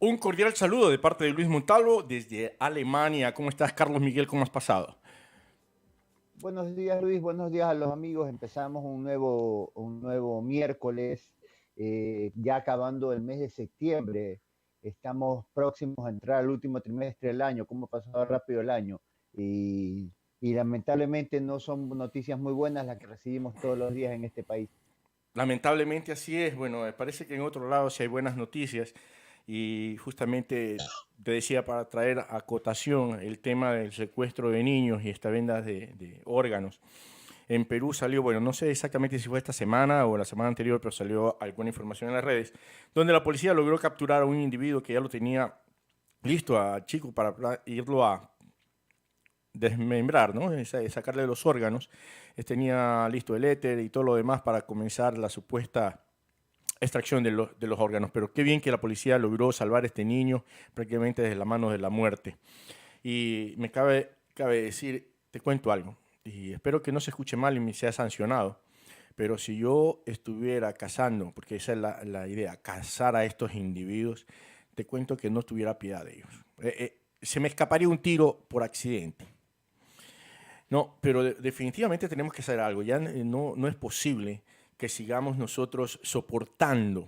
Un cordial saludo de parte de Luis Montalvo desde Alemania. ¿Cómo estás, Carlos Miguel? ¿Cómo has pasado? Buenos días, Luis. Buenos días a los amigos. Empezamos un nuevo miércoles, ya acabando el mes de septiembre. Estamos próximos a entrar al último trimestre del año. ¿Cómo ha pasado rápido el año? Y, y lamentablemente no son noticias muy buenas las que recibimos todos los días en este país. Lamentablemente así es. Bueno, parece que en otro lado sí hay buenas noticias y justamente te decía para traer a acotación el tema del secuestro de niños y esta venta de órganos. En Perú salió, bueno, no sé exactamente si fue esta semana o la semana anterior, pero salió alguna información en las redes, donde la policía logró capturar a un individuo que ya lo tenía listo a Chico para irlo a desmembrar, ¿no? Sacarle los órganos. Tenía listo el éter y todo lo demás para comenzar la supuesta extracción de los órganos. Pero qué bien que la policía logró salvar a este niño prácticamente desde la mano de la muerte. Y cabe decir, te cuento algo, y espero que no se escuche mal y me sea sancionado, pero si yo estuviera cazando, porque esa es la idea, cazar a estos individuos, te cuento que no tuviera piedad de ellos. Se me escaparía un tiro por accidente. No, pero definitivamente tenemos que hacer algo. Ya no es posible que sigamos nosotros soportando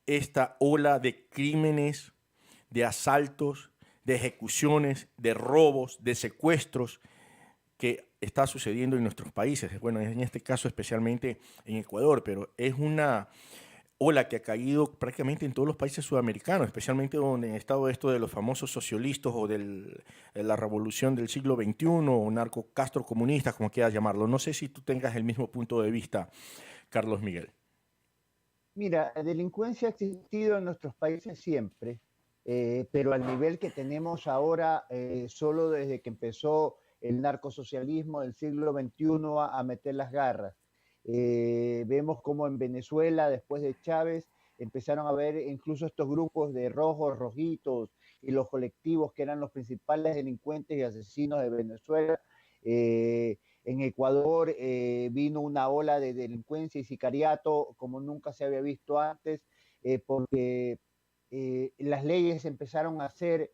esta ola de crímenes, de asaltos, de ejecuciones, de robos, de secuestros que está sucediendo en nuestros países. Bueno, en este caso especialmente en Ecuador, pero es una ola que ha caído prácticamente en todos los países sudamericanos, especialmente donde han estado esto de los famosos socialistas o de la revolución del siglo XXI o narco-castro-comunistas, como quieras llamarlo. No sé si tú tengas el mismo punto de vista, Carlos Miguel. Mira, delincuencia ha existido en nuestros países siempre, pero al nivel que tenemos ahora, solo desde que empezó el narcosocialismo del siglo XXI a meter las garras. Vemos como en Venezuela, después de Chávez, empezaron a ver incluso estos grupos de rojos, rojitos y los colectivos que eran los principales delincuentes y asesinos de Venezuela. En Ecuador vino una ola de delincuencia y sicariato como nunca se había visto antes, porque las leyes empezaron a ser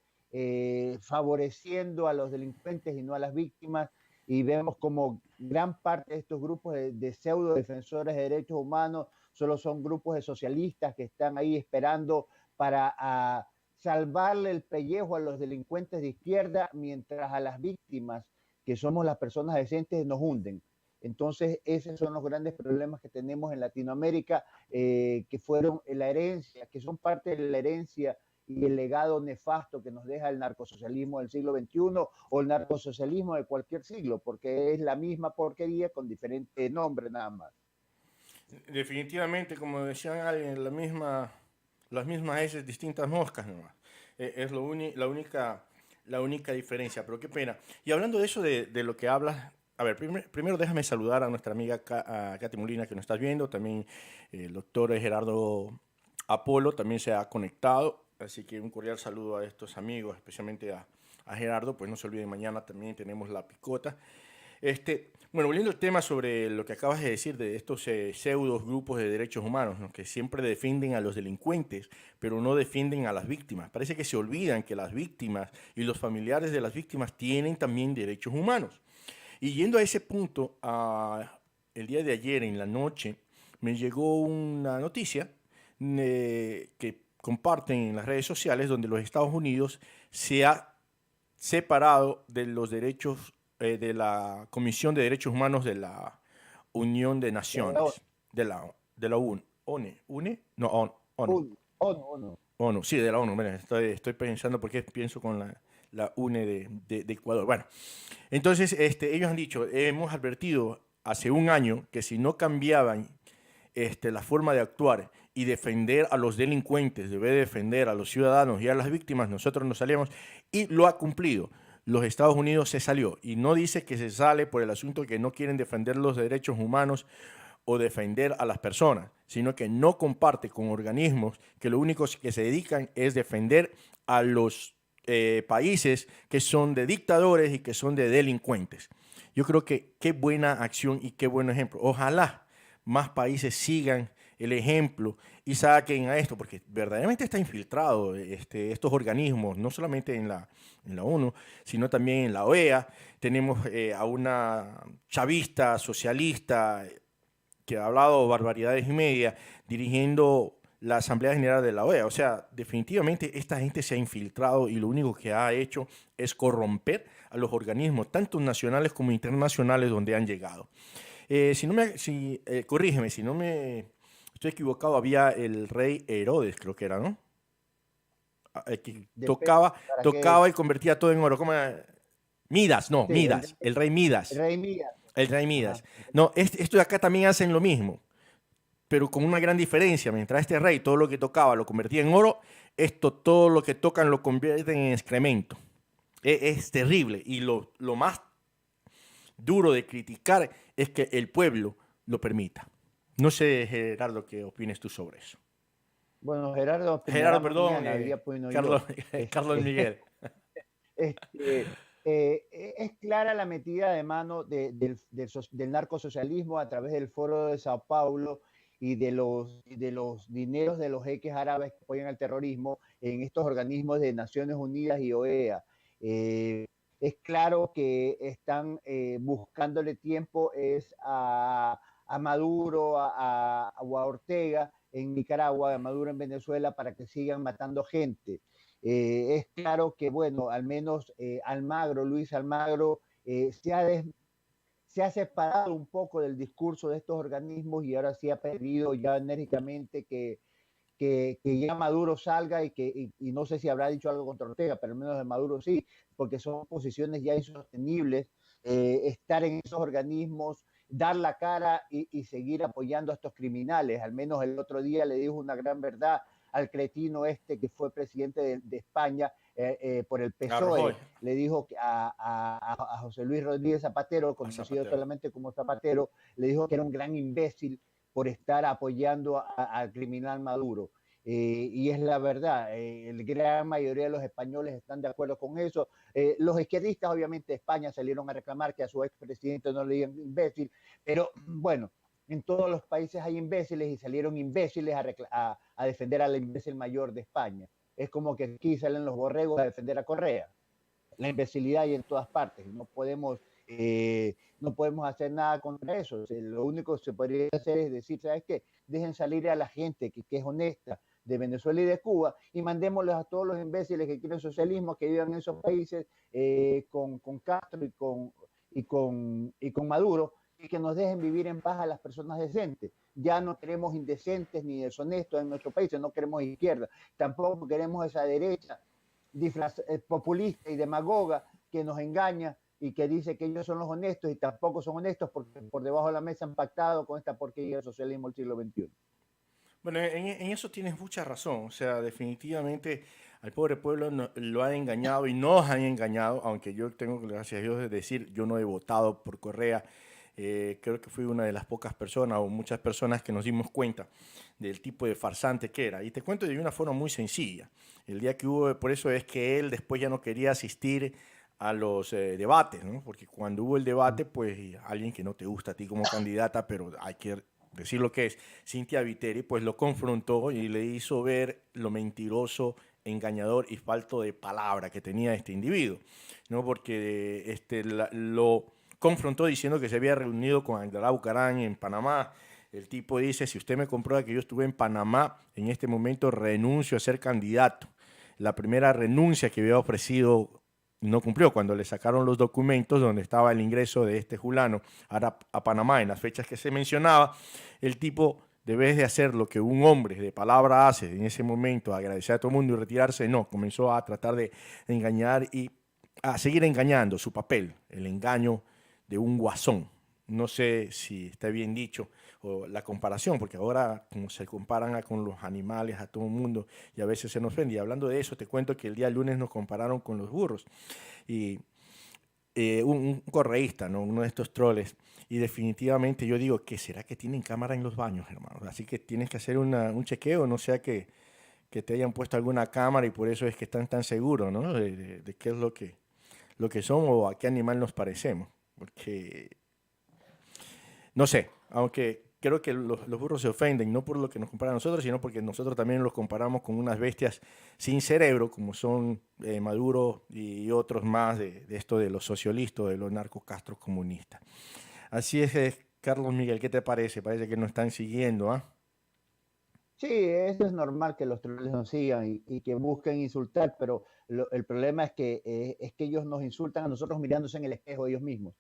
favoreciendo a los delincuentes y no a las víctimas, y vemos como gran parte de estos grupos de pseudo defensores de derechos humanos solo son grupos de socialistas que están ahí esperando para salvarle el pellejo a los delincuentes de izquierda, mientras a las víctimas, que somos las personas decentes, nos hunden. Entonces, esos son los grandes problemas que tenemos en Latinoamérica, que fueron la herencia, que son parte de la herencia y el legado nefasto que nos deja el narcosocialismo del siglo XXI o el narcosocialismo de cualquier siglo, porque es la misma porquería con diferente nombre nada más. Definitivamente, como decían alguien, las mismas heces, distintas moscas nomás. Es la única diferencia, pero qué pena. Y hablando de eso, de lo que hablas, a ver, primero déjame saludar a nuestra amiga a Katy Molina que nos estás viendo, también el doctor Gerardo Apolo también se ha conectado, así que un cordial saludo a estos amigos, especialmente a Gerardo, pues no se olviden, mañana también tenemos la picota. Bueno, volviendo al tema sobre lo que acabas de decir de estos pseudos grupos de derechos humanos, ¿no? Que siempre defienden a los delincuentes, pero no defienden a las víctimas. Parece que se olvidan que las víctimas y los familiares de las víctimas tienen también derechos humanos. Y yendo a ese punto, el día de ayer en la noche me llegó una noticia que comparten en las redes sociales donde los Estados Unidos se ha separado de los derechos de la Comisión de Derechos Humanos de la Unión de Naciones, de la ONU. ¿UNE? No, ONU. ONU. ONU, sí, de la ONU. Mira, estoy pensando porque pienso con la UNE de Ecuador. Bueno, entonces ellos han dicho, hemos advertido hace un año que si no cambiaban la forma de actuar y defender a los delincuentes, debe defender a los ciudadanos y a las víctimas, nosotros nos salíamos y lo ha cumplido. Los Estados Unidos se salió y no dice que se sale por el asunto que no quieren defender los derechos humanos o defender a las personas, sino que no comparte con organismos que lo único que se dedican es defender a los países que son de dictadores y que son de delincuentes. Yo creo que qué buena acción y qué buen ejemplo. Ojalá más países sigan el ejemplo y saquen a esto, porque verdaderamente está infiltrado estos organismos, no solamente en la ONU, sino también en la OEA. Tenemos a una chavista, socialista, que ha hablado barbaridades y media, dirigiendo la Asamblea General de la OEA. O sea, definitivamente esta gente se ha infiltrado y lo único que ha hecho es corromper a los organismos, tanto nacionales como internacionales, donde han llegado. Corrígeme, si no me estoy equivocado, había el rey Herodes, creo que era, ¿no? Que Depende para qué. tocaba y convertía todo en oro. ¿Cómo era? Midas, no, Sí, Midas, el rey el Midas. rey Mía. El rey Ajá. Midas. No, esto de acá también hacen lo mismo, pero con una gran diferencia. Mientras este rey todo lo que tocaba lo convertía en oro, esto todo lo que tocan lo convierten en excremento. Es terrible. Y lo más duro de criticar es que el pueblo lo permita. No sé, Gerardo, qué opines tú sobre eso. Bueno, Gerardo opinará Gerardo, perdón, mañana, día pues no Carlos, yo. Carlos Este, Miguel. este, es clara la metida de mano del narcosocialismo a través del Foro de Sao Paulo y de los dineros de los jeques árabes que apoyan al terrorismo en estos organismos de Naciones Unidas y OEA. Es claro que están buscándole tiempo a Maduro o a Ortega en Nicaragua, a Maduro en Venezuela, para que sigan matando gente. Es claro que, bueno, al menos Luis Almagro, se ha separado un poco del discurso de estos organismos y ahora sí ha pedido ya enérgicamente que ya Maduro salga y no sé si habrá dicho algo contra Ortega, pero al menos de Maduro sí, porque son posiciones ya insostenibles, estar en esos organismos, dar la cara y seguir apoyando a estos criminales. Al menos el otro día le dijo una gran verdad al cretino este que fue presidente de España por el Arrojoy, PSOE, le dijo a José Luis Rodríguez Zapatero, a conocido Zapatero. solamente como Zapatero, le dijo que era un gran imbécil por estar apoyando al criminal Maduro. Y es la verdad, la gran mayoría de los españoles están de acuerdo con eso. Los izquierdistas, obviamente, de España salieron a reclamar que a su expresidente no le digan imbécil, pero bueno, en todos los países hay imbéciles y salieron imbéciles a defender al imbécil mayor de España. Es como que aquí salen los borregos a defender a Correa. La imbecilidad hay en todas partes. No podemos hacer nada contra eso. Lo único que se podría hacer es decir, ¿sabes qué? Dejen salir a la gente que es honesta de Venezuela y de Cuba y mandémosles a todos los imbéciles que quieren socialismo, que vivan en esos países con Castro y con Maduro, y que nos dejen vivir en paz a las personas decentes. Ya no queremos indecentes ni deshonestos en nuestro país, no queremos izquierda, tampoco queremos esa derecha populista y demagoga que nos engaña y que dice que ellos son los honestos y tampoco son honestos porque por debajo de la mesa han pactado con esta porquería del socialismo del siglo XXI. Bueno, en eso tienes mucha razón. O sea, definitivamente al pobre pueblo lo han engañado y nos han engañado, aunque yo tengo, gracias a Dios, de decir, yo no he votado por Correa. Creo que fui una de las pocas personas o muchas personas que nos dimos cuenta del tipo de farsante que era. Y te cuento de una forma muy sencilla. El día que hubo, por eso es que él después ya no quería asistir a los debates, ¿no? Porque cuando hubo el debate, pues alguien que no te gusta a ti como candidata, pero hay que decir lo que es, Cynthia Viteri, pues lo confrontó y le hizo ver lo mentiroso, engañador y falto de palabra que tenía este individuo, ¿no? Porque lo confrontó diciendo que se había reunido con Abdalá Bucaram en Panamá. El tipo dice, si usted me comprueba que yo estuve en Panamá, en este momento renuncio a ser candidato. La primera renuncia que había ofrecido no cumplió cuando le sacaron los documentos donde estaba el ingreso de este fulano a Panamá en las fechas que se mencionaba. El tipo, de vez de hacer lo que un hombre de palabra hace en ese momento, agradecer a todo el mundo y retirarse, no, comenzó a tratar de engañar y a seguir engañando su papel, el engaño de un guasón. No sé si está bien dicho o la comparación, porque ahora como se comparan con los animales, a todo el mundo, y a veces se nos ofende. Y hablando de eso, te cuento que el día lunes nos compararon con los burros. Y un correísta, ¿no? Uno de estos troles. Y definitivamente yo digo, ¿qué será que tienen cámara en los baños, hermano? Así que tienes que hacer un chequeo, no sea que te hayan puesto alguna cámara y por eso es que están tan seguros, ¿no? De qué es lo que somos o a qué animal nos parecemos. Porque, no sé, aunque creo que los burros se ofenden, no por lo que nos comparan a nosotros, sino porque nosotros también los comparamos con unas bestias sin cerebro, como son Maduro y otros más de esto de los socialistas, de los narcocastros comunistas. Así es, Carlos Miguel, ¿qué te parece? Parece que nos están siguiendo, ¿ah? Sí, eso es normal que los troles nos sigan y que busquen insultar, pero el problema es que ellos nos insultan a nosotros mirándose en el espejo ellos mismos.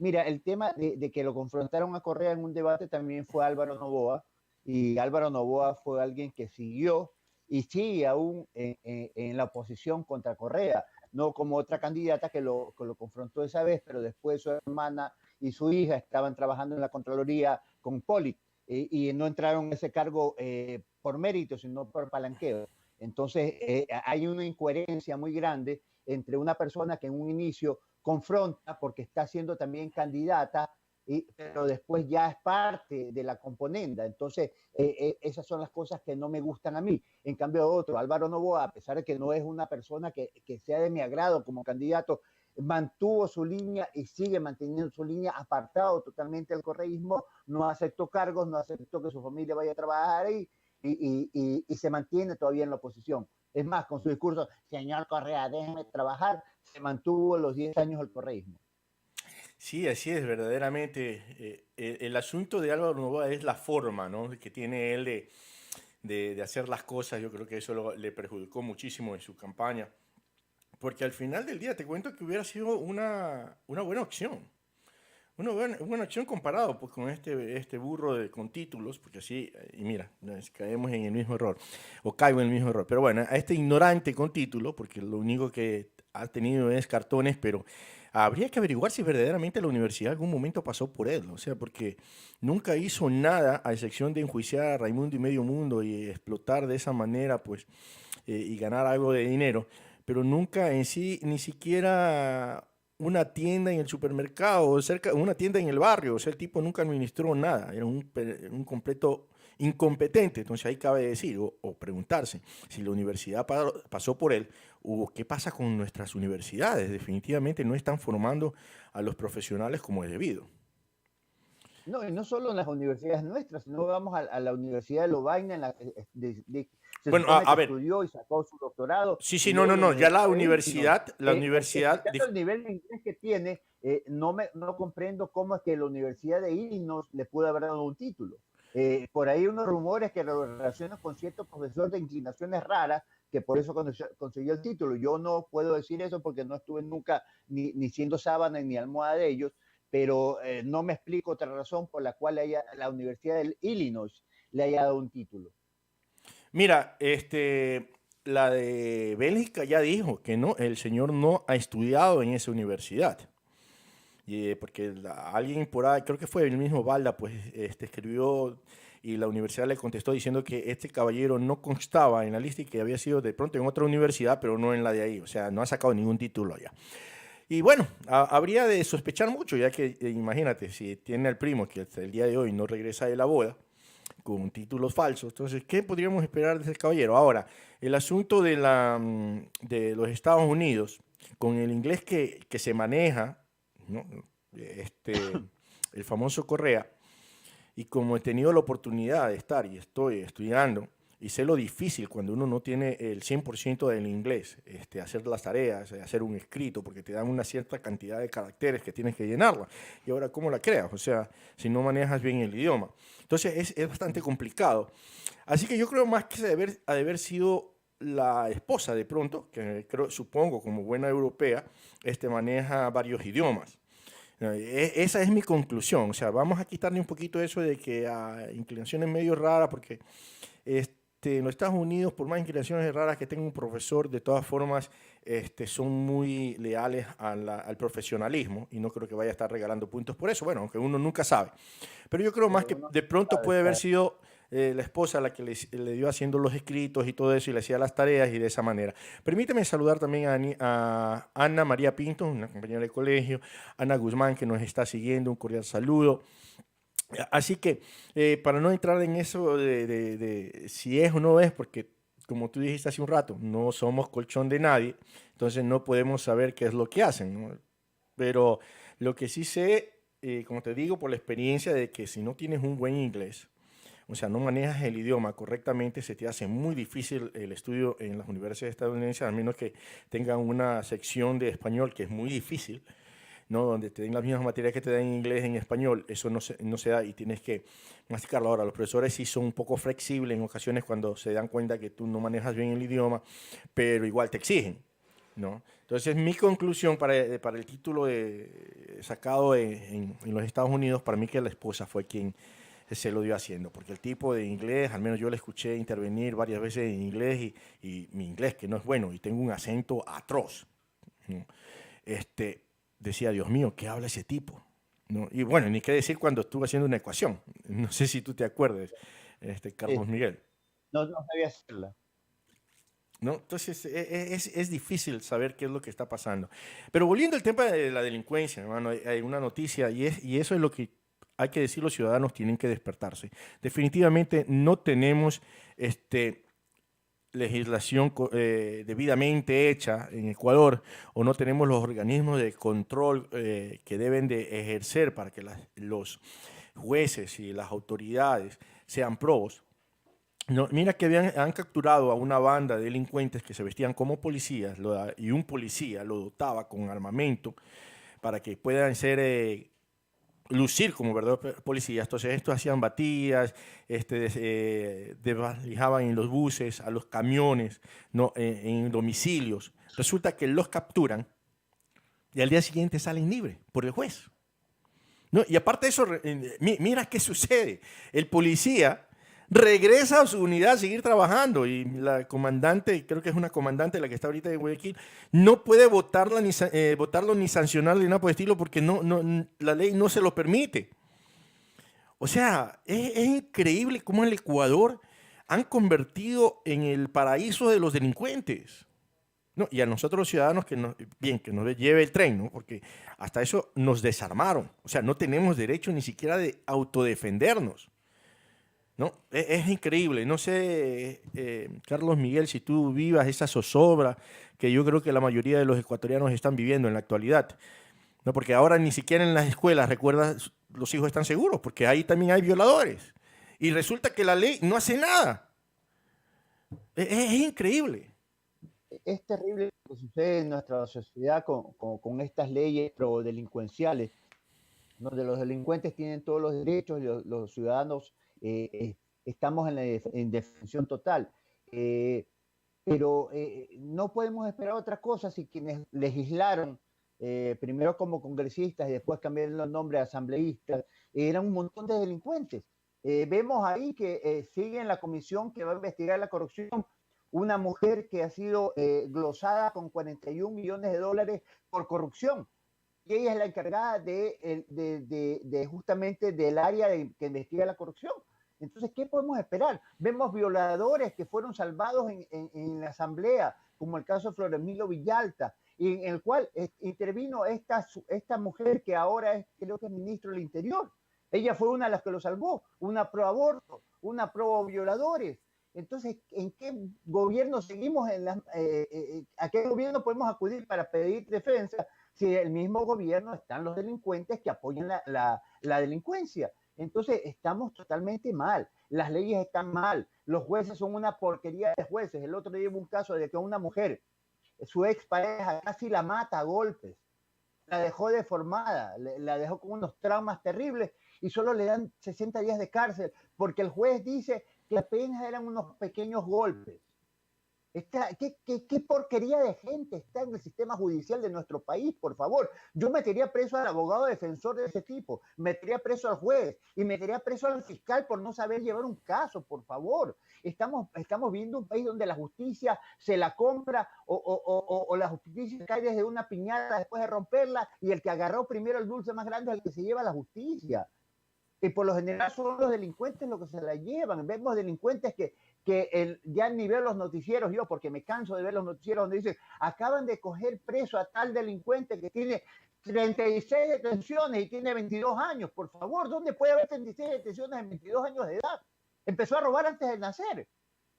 Mira, el tema de que lo confrontaron a Correa en un debate también fue Álvaro Noboa, y Álvaro Noboa fue alguien que siguió y sigue aún en la oposición contra Correa, no como otra candidata que lo confrontó esa vez, pero después su hermana y su hija estaban trabajando en la Contraloría con Poli y no entraron en ese cargo por mérito, sino por palanqueo. Entonces, hay una incoherencia muy grande entre una persona que en un inicio confronta porque está siendo también candidata, pero después ya es parte de la componenda. Entonces, esas son las cosas que no me gustan a mí. En cambio, otro, Álvaro Noboa, a pesar de que no es una persona que sea de mi agrado como candidato, mantuvo su línea y sigue manteniendo su línea, apartado totalmente del correísmo, no aceptó cargos, no aceptó que su familia vaya a trabajar ahí y se mantiene todavía en la oposición. Es más, con su discurso, señor Correa, déjeme trabajar, se mantuvo los 10 años el correísmo. Sí, así es, verdaderamente. El asunto de Álvaro Noboa es la forma, ¿no?, que tiene él de hacer las cosas. Yo creo que eso le perjudicó muchísimo en su campaña. Porque al final del día te cuento que hubiera sido una buena opción. Una buena opción comparado pues, con este burro con títulos, porque así, y mira, caemos en el mismo error, o caigo en el mismo error. Pero bueno, a este ignorante con título, porque lo único que ha tenido es cartones, pero habría que averiguar si verdaderamente la universidad en algún momento pasó por él. O sea, porque nunca hizo nada a excepción de enjuiciar a Raimundo y medio mundo y explotar de esa manera, pues, y ganar algo de dinero, pero nunca en sí, ni siquiera una tienda en el supermercado, cerca, una tienda en el barrio. O sea, el tipo nunca administró nada, era un completo incompetente. Entonces ahí cabe decir o preguntarse si la universidad pasó por él o qué pasa con nuestras universidades. Definitivamente no están formando a los profesionales como es debido. No, y no solo en las universidades nuestras, sino vamos a la Universidad de Lovaina, en la que se Bueno, supone que a ver, estudió y sacó su doctorado, sí, y sí, no, luego no, la no, ya Universidad de Illinois. la universidad, Explicando el nivel de inglés que tiene, no comprendo cómo es que la Universidad de Illinois le pudo haber dado un título. Por ahí unos rumores que lo relacionan con cierto profesor de inclinaciones raras, que por eso consiguió el título. Yo no puedo decir eso porque no estuve nunca ni siendo sábana ni almohada de ellos, pero no me explico otra razón por la cual la Universidad del Illinois le haya dado un título. mira, la de Bélgica ya dijo que no, el señor no ha estudiado en esa universidad. Y, porque alguien por ahí, creo que fue el mismo Balda, pues escribió y la universidad le contestó diciendo que este caballero no constaba en la lista y que había sido de pronto en otra universidad, pero no en la de ahí. O sea, no ha sacado ningún título allá. Y bueno, habría de sospechar mucho, ya que imagínate, si tiene al primo que hasta el día de hoy no regresa de la boda con títulos falsos, entonces, ¿qué podríamos esperar de ese caballero? Ahora, el asunto de los Estados Unidos, con el inglés que se maneja, ¿no?, este, el famoso Correa, y como he tenido la oportunidad de estar y estoy estudiando, y sé lo difícil cuando uno no tiene el 100% del inglés, hacer las tareas, hacer un escrito, porque te dan una cierta cantidad de caracteres que tienes que llenarla. Y ahora, ¿cómo la creas? O sea, si no manejas bien el idioma. Entonces, es bastante complicado. Así que yo creo más que ha de haber sido la esposa de pronto, que creo, supongo como buena europea, maneja varios idiomas. Esa es mi conclusión. O sea, vamos a quitarle un poquito eso de que a inclinaciones medio raras, porque en los Estados Unidos, por más inclinaciones raras que tenga un profesor, de todas formas, son muy leales al profesionalismo y no creo que vaya a estar regalando puntos por eso. Bueno, aunque uno nunca sabe. Pero yo creo más que Uno de pronto sabe, puede haber claro. sido la esposa la que le dio haciendo los escritos y todo eso y le hacía las tareas y de esa manera. Permíteme saludar también a Ana María Pinto, una compañera de colegio, Ana Guzmán, que nos está siguiendo, un cordial saludo. Así que, para no entrar en eso de si es o no es, porque como tú dijiste hace un rato, no somos colchón de nadie, entonces no podemos saber qué es lo que hacen, ¿no? Pero lo que sí sé como te digo, por la experiencia de que si no tienes un buen inglés, o sea, no manejas el idioma correctamente, se te hace muy difícil el estudio en las universidades estadounidenses, a menos que tengan una sección de español, que es muy difícil, ¿no? Donde te den las mismas materias que te dan en inglés, en español, eso no se da y tienes que masticarlo. Ahora, los profesores sí son un poco flexibles en ocasiones cuando se dan cuenta que tú no manejas bien el idioma, pero igual te exigen, ¿no? Entonces, mi conclusión para el título sacado en los Estados Unidos, para mí que la esposa fue quien se lo dio haciendo, porque el tipo de inglés, al menos yo le escuché intervenir varias veces en inglés y mi inglés, que no es bueno, y tengo un acento atroz, ¿no? Este, decía, Dios mío, ¿qué habla ese tipo? ¿No? Y bueno, ni qué decir cuando estuve haciendo una ecuación. No sé si tú te acuerdes, Eh, Carlos Miguel. no sabía hacerla. ¿No? Entonces es difícil saber qué es lo que está pasando. Pero volviendo al tema de la delincuencia, hermano, hay una noticia y eso es lo que hay que decir, los ciudadanos tienen que despertarse. Definitivamente no tenemos legislación debidamente hecha en Ecuador o no tenemos los organismos de control que deben de ejercer para que los jueces y las autoridades sean probos. No, mira que han capturado a una banda de delincuentes que se vestían como policías y un policía lo dotaba con armamento para que puedan lucir como verdaderos policías. Entonces estos hacían batidas, desvalijaban en los buses, a los camiones, ¿no? En domicilios. Resulta que los capturan y al día siguiente salen libres por el juez. ¿No? Y aparte de eso, mira qué sucede. El policía regresa a su unidad a seguir trabajando y la comandante, creo que es una comandante la que está ahorita en Guayaquil, no puede votarlo ni sancionarle ni nada por el estilo porque la ley no se lo permite. O sea, es increíble cómo el Ecuador han convertido en el paraíso de los delincuentes. No, y a nosotros los ciudadanos que nos lleve el tren, ¿no? Porque hasta eso nos desarmaron. O sea, no tenemos derecho ni siquiera de autodefendernos, ¿no? Es increíble. No sé, Carlos Miguel, si tú vivas esa zozobra que yo creo que la mayoría de los ecuatorianos están viviendo en la actualidad, ¿no? Porque ahora ni siquiera en las escuelas, recuerdas, los hijos están seguros, porque ahí también hay violadores. Y resulta que la ley no hace nada. Es increíble. Es terrible lo que sucede en nuestra sociedad con estas leyes pro-delincuenciales, donde los delincuentes tienen todos los derechos y los ciudadanos estamos en defensión total. Eh, pero no podemos esperar otra cosa si quienes legislaron, primero como congresistas y después cambiaron el nombre a asambleístas, eran un montón de delincuentes. Vemos ahí que sigue en la comisión que va a investigar la corrupción una mujer que ha sido glosada con 41 millones de dólares por corrupción. Y ella es la encargada de justamente del área que investiga la corrupción. Entonces, ¿qué podemos esperar? Vemos violadores que fueron salvados en la asamblea, como el caso de Floremilo Villalta, y en el cual intervino esta mujer que ahora creo que es ministro del Interior. Ella fue una de las que lo salvó, una pro aborto, una pro violadores. Entonces, ¿en qué gobierno seguimos? ¿A qué gobierno podemos acudir para pedir defensa si el mismo gobierno están los delincuentes que apoyan la delincuencia? Entonces, estamos totalmente mal. Las leyes están mal. Los jueces son una porquería de jueces. El otro día hubo un caso de que una mujer, su expareja, casi la mata a golpes. La dejó deformada, la dejó con unos traumas terribles y solo le dan 60 días de cárcel porque el juez dice que apenas eran unos pequeños golpes. ¿Qué porquería de gente está en el sistema judicial de nuestro país, por favor? Yo metería preso al abogado defensor de ese tipo, metería preso al juez y metería preso al fiscal por no saber llevar un caso, por favor. Estamos viendo un país donde la justicia se la compra o la justicia cae desde una piñata después de romperla y el que agarró primero el dulce más grande es el que se lleva la justicia. Y por lo general son los delincuentes los que se la llevan. Vemos delincuentes que ya ni veo los noticieros yo, porque me canso de ver los noticieros donde dicen, acaban de coger preso a tal delincuente que tiene 36 detenciones y tiene 22 años. Por favor, ¿dónde puede haber 36 detenciones en 22 años de edad? Empezó a robar antes de nacer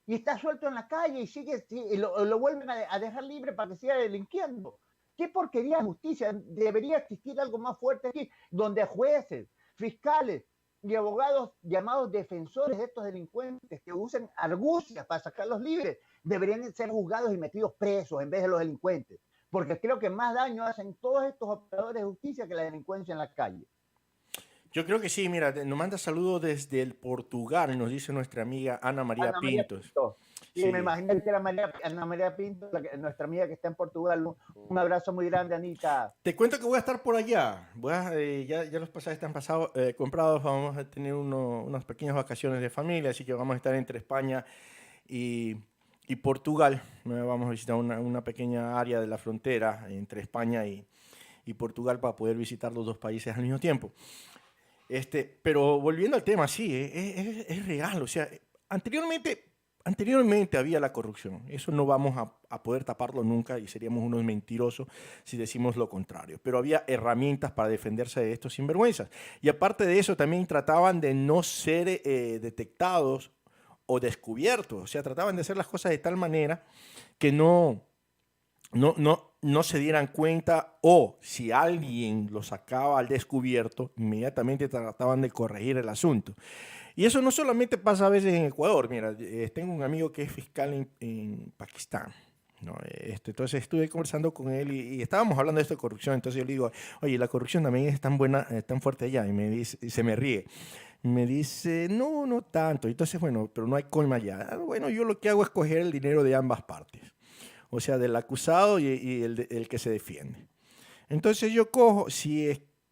y está suelto en la calle y lo vuelven a dejar libre para que siga delinquiendo. ¿Qué porquería de justicia? Debería existir algo más fuerte aquí, donde jueces, fiscales y abogados llamados defensores de estos delincuentes que usen argucias para sacarlos libres, deberían ser juzgados y metidos presos en vez de los delincuentes. Porque creo que más daño hacen todos estos operadores de justicia que la delincuencia en la calle. Yo creo que sí, mira, nos manda saludos desde el Portugal, nos dice nuestra amiga Ana María Ana María Pintos. Pinto. Sí, me Sí. imagino que era Ana María Pinto, nuestra amiga que está en Portugal. Un abrazo muy grande, Anita. Te cuento que voy a estar por allá. Ya los pasajes están comprados. Vamos a tener unas pequeñas vacaciones de familia, así que vamos a estar entre España y, y Portugal. Vamos a visitar una pequeña área de la frontera entre España y Portugal para poder visitar los dos países al mismo tiempo. Pero volviendo al tema, sí, es real. O sea, anteriormente había la corrupción. Eso no vamos a poder taparlo nunca y seríamos unos mentirosos si decimos lo contrario. Pero había herramientas para defenderse de estos sinvergüenzas. Y aparte de eso, también trataban de no ser detectados o descubiertos. O sea, trataban de hacer las cosas de tal manera que no se dieran cuenta, o si alguien lo sacaba al descubierto, inmediatamente trataban de corregir el asunto. Y eso no solamente pasa a veces en Ecuador. Mira, tengo un amigo que es fiscal en Pakistán, ¿no? Entonces estuve conversando con él y estábamos hablando de esto de corrupción. Entonces yo le digo, oye, la corrupción también es tan buena, tan fuerte allá. Y me dice, y se me ríe. Me dice, no, no tanto. Entonces, bueno, pero no hay coima allá. Bueno, yo lo que hago es coger el dinero de ambas partes. O sea, del acusado y el que se defiende. Entonces yo cojo,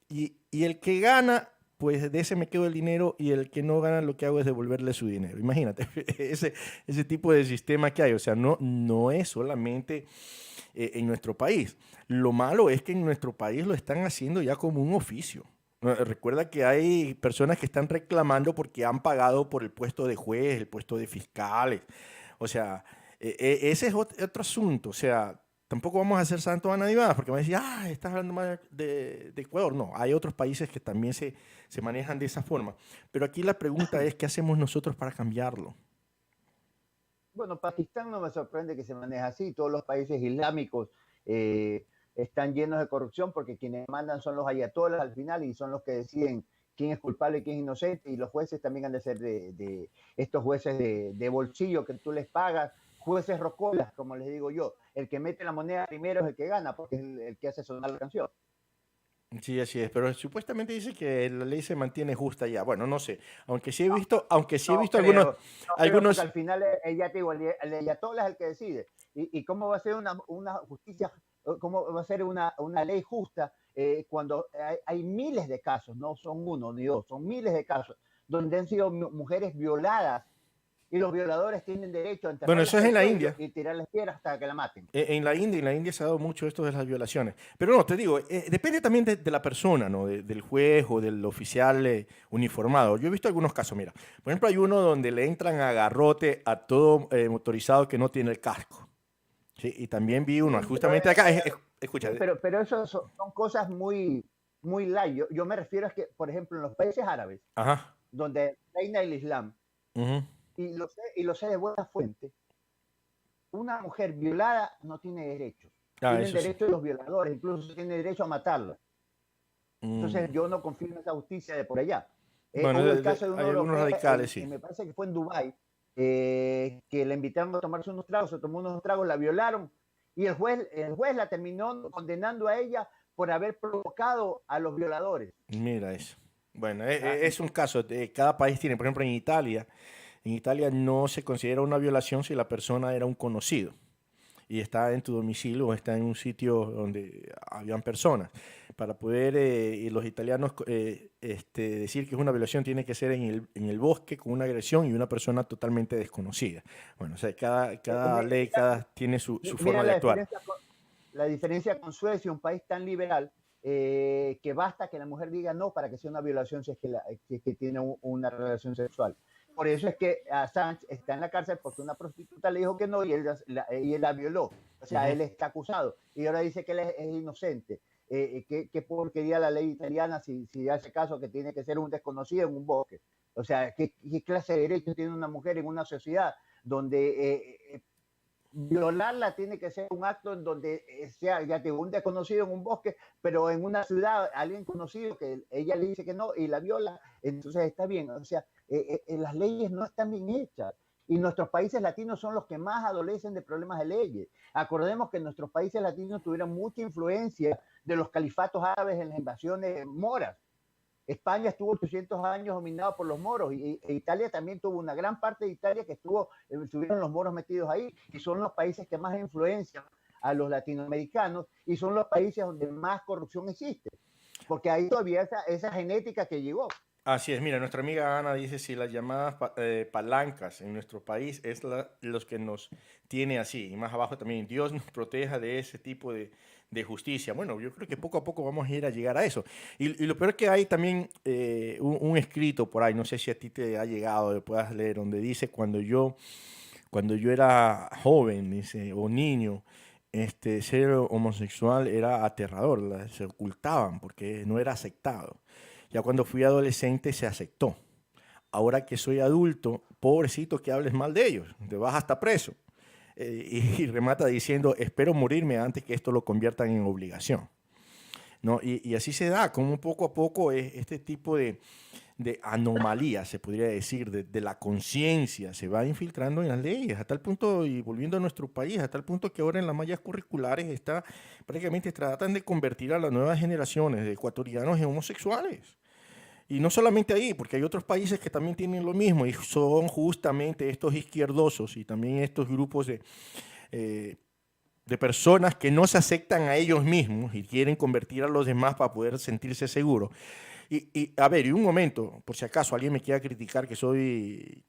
y el que gana, pues de ese me quedo el dinero, y el que no gana lo que hago es devolverle su dinero. Imagínate, ese tipo de sistema que hay. O sea, no es solamente en nuestro país. Lo malo es que en nuestro país lo están haciendo ya como un oficio. Recuerda que hay personas que están reclamando porque han pagado por el puesto de juez, el puesto de fiscales. O sea, ese es otro asunto. O sea, tampoco vamos a hacer santo a nadie más, porque van a decir, estás hablando más de Ecuador. No, hay otros países que también se manejan de esa forma. Pero aquí la pregunta es, ¿qué hacemos nosotros para cambiarlo? Bueno, Pakistán no me sorprende que se maneje así. Todos los países islámicos eh, están llenos de corrupción porque quienes mandan son los ayatolas al final y son los que deciden quién es culpable y quién es inocente. Y los jueces también han de ser de estos jueces de bolsillo que tú les pagas, jueces rocolas, como les digo yo. El que mete la moneda primero es el que gana porque es el que hace sonar la canción. Sí, así es, pero supuestamente dice que la ley se mantiene justa ya. Bueno, no sé, aunque sí he No visto creo, no creo porque algunos, al final ella te digo, el ayatollah es el que decide. ¿Y cómo va a ser una justicia, cómo va a ser una ley justa cuando hay miles de casos, no son uno ni dos, son miles de casos, donde han sido mujeres violadas y los violadores tienen derecho a bueno, enterrarlas eso es al en la cuello India. y tirarles piedras hasta que la maten? En la India se ha dado mucho esto de las violaciones. Pero no, te digo, depende también de la persona, ¿no? Del juez o del oficial uniformado. Yo he visto algunos casos, mira. Por ejemplo, hay uno donde le entran a garrote a todo motorizado que no tiene el casco. ¿Sí? Y también vi uno, Sí, justamente acá, escucha. pero eso son cosas muy light. Yo me refiero a que, por ejemplo, en los países árabes, Ajá. donde reina el Islam, Ujú. y lo sé de buena fuente, una mujer violada no tiene derechos. Tienen Eso sí. derecho los violadores, incluso tienen derecho a matarla. Mm. Entonces yo no confío en esa justicia de por allá. Bueno, Hubo el caso de una hay algunos europea, radicales, sí. me parece que fue en Dubái, que la invitaron a tomarse unos tragos, se tomó unos tragos, la violaron, y el juez la terminó condenando a ella por haber provocado a los violadores. Mira eso. Bueno, Ah, es un caso, cada país tiene, por ejemplo, en Italia no se considera una violación si la persona era un conocido y está en tu domicilio o está en un sitio donde habían personas. Para poder y los italianos decir que es una violación tiene que ser en el bosque con una agresión y una persona totalmente desconocida. Bueno, o sea, cada ley tiene su Mira forma de actuar. la diferencia con Suecia, un país tan liberal, que basta que la mujer diga no para que sea una violación si es que tiene una relación sexual. Por eso es que Assange está en la cárcel porque una prostituta le dijo que no y él la violó. O sea, Ujú. él está acusado y ahora dice que él es inocente. ¿Qué porquería la ley italiana si hace caso que tiene que ser un desconocido en un bosque? O sea, ¿qué clase de derechos tiene una mujer en una sociedad donde violarla tiene que ser un acto en donde sea, ya te un desconocido en un bosque, pero en una ciudad, alguien conocido que ella le dice que no y la viola, entonces está bien. O sea, las leyes no están bien hechas. Y nuestros países latinos son los que más adolecen de problemas de leyes. Acordemos que nuestros países latinos tuvieron mucha influencia de los califatos árabes en las invasiones moras. España estuvo 800 años dominado por los moros e Italia también tuvo una gran parte de Italia que estuvieron los moros metidos ahí y son los países que más influencian a los latinoamericanos y son los países donde más corrupción existe, porque ahí todavía esa genética que llegó. Así es, mira, nuestra amiga Ana dice si las llamadas palancas en nuestro país es los que nos tiene así. Y más abajo también, Dios nos proteja de ese tipo de justicia. Bueno, yo creo que poco a poco vamos a ir a llegar a eso. Y lo peor que hay también un escrito por ahí, no sé si a ti te ha llegado, lo puedas leer, donde dice cuando yo era joven dice, o niño, ser homosexual era aterrador, se ocultaban porque no era aceptado. Ya cuando fui adolescente se aceptó. Ahora que soy adulto, pobrecito que hables mal de ellos, te vas hasta preso. Y remata diciendo, espero morirme antes que esto lo conviertan en obligación. ¿No? Y así se da, como poco a poco este tipo de anomalía, se podría decir, de la conciencia, se va infiltrando en las leyes, a tal punto, y volviendo a nuestro país, a tal punto que ahora en las mallas curriculares está, prácticamente tratan de convertir a las nuevas generaciones de ecuatorianos en homosexuales. Y no solamente ahí, porque hay otros países que también tienen lo mismo y son justamente estos izquierdosos y también estos grupos eh, de personas que no se aceptan a ellos mismos y quieren convertir a los demás para poder sentirse seguros. A ver, y un momento, por si acaso alguien me quiera criticar que soy,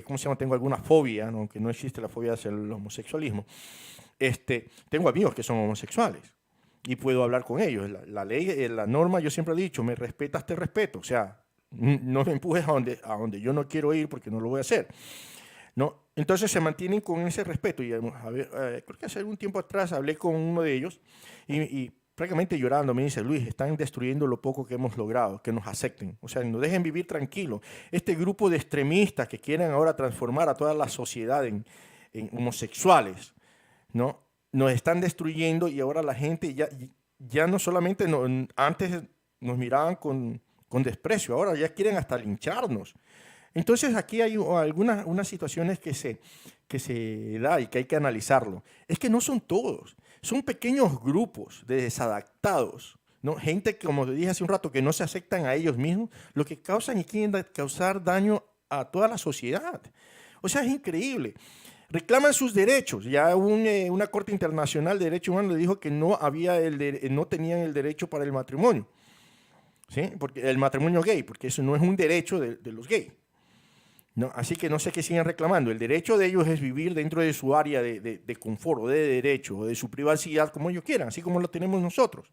¿cómo se llama? Tengo alguna fobia, ¿no? Aunque no existe la fobia hacia el homosexualismo. Tengo amigos que son homosexuales y puedo hablar con ellos. La ley, la norma, yo siempre he dicho, me respetas, te respeto. O sea, no me empujes a donde yo no quiero ir porque no lo voy a hacer. ¿No? Entonces se mantienen con ese respeto. Y a ver, creo que hace algún tiempo atrás hablé con uno de ellos y prácticamente llorando me dice, Luis, están destruyendo lo poco que hemos logrado, que nos acepten. O sea, nos dejen vivir tranquilos. Este grupo de extremistas que quieren ahora transformar a toda la sociedad en homosexuales, ¿no? Nos están destruyendo y ahora la gente ya no solamente antes nos miraban con desprecio, ahora ya quieren hasta lincharnos. Entonces aquí hay algunas unas situaciones que se da y que hay que analizarlo. Es que no son todos, son pequeños grupos de desadaptados, ¿no? Gente, como te dije hace un rato, que no se aceptan a ellos mismos, lo que causan y quieren causar daño a toda la sociedad. O sea, es increíble. Reclaman sus derechos. Ya una Corte Internacional de Derechos Humanos le dijo que no tenían el derecho para el matrimonio, ¿sí? Porque el matrimonio gay, porque eso no es un derecho de los gays. No, así que no sé qué siguen reclamando. El derecho de ellos es vivir dentro de su área de confort, o de derecho, o de su privacidad, como ellos quieran, así como lo tenemos nosotros.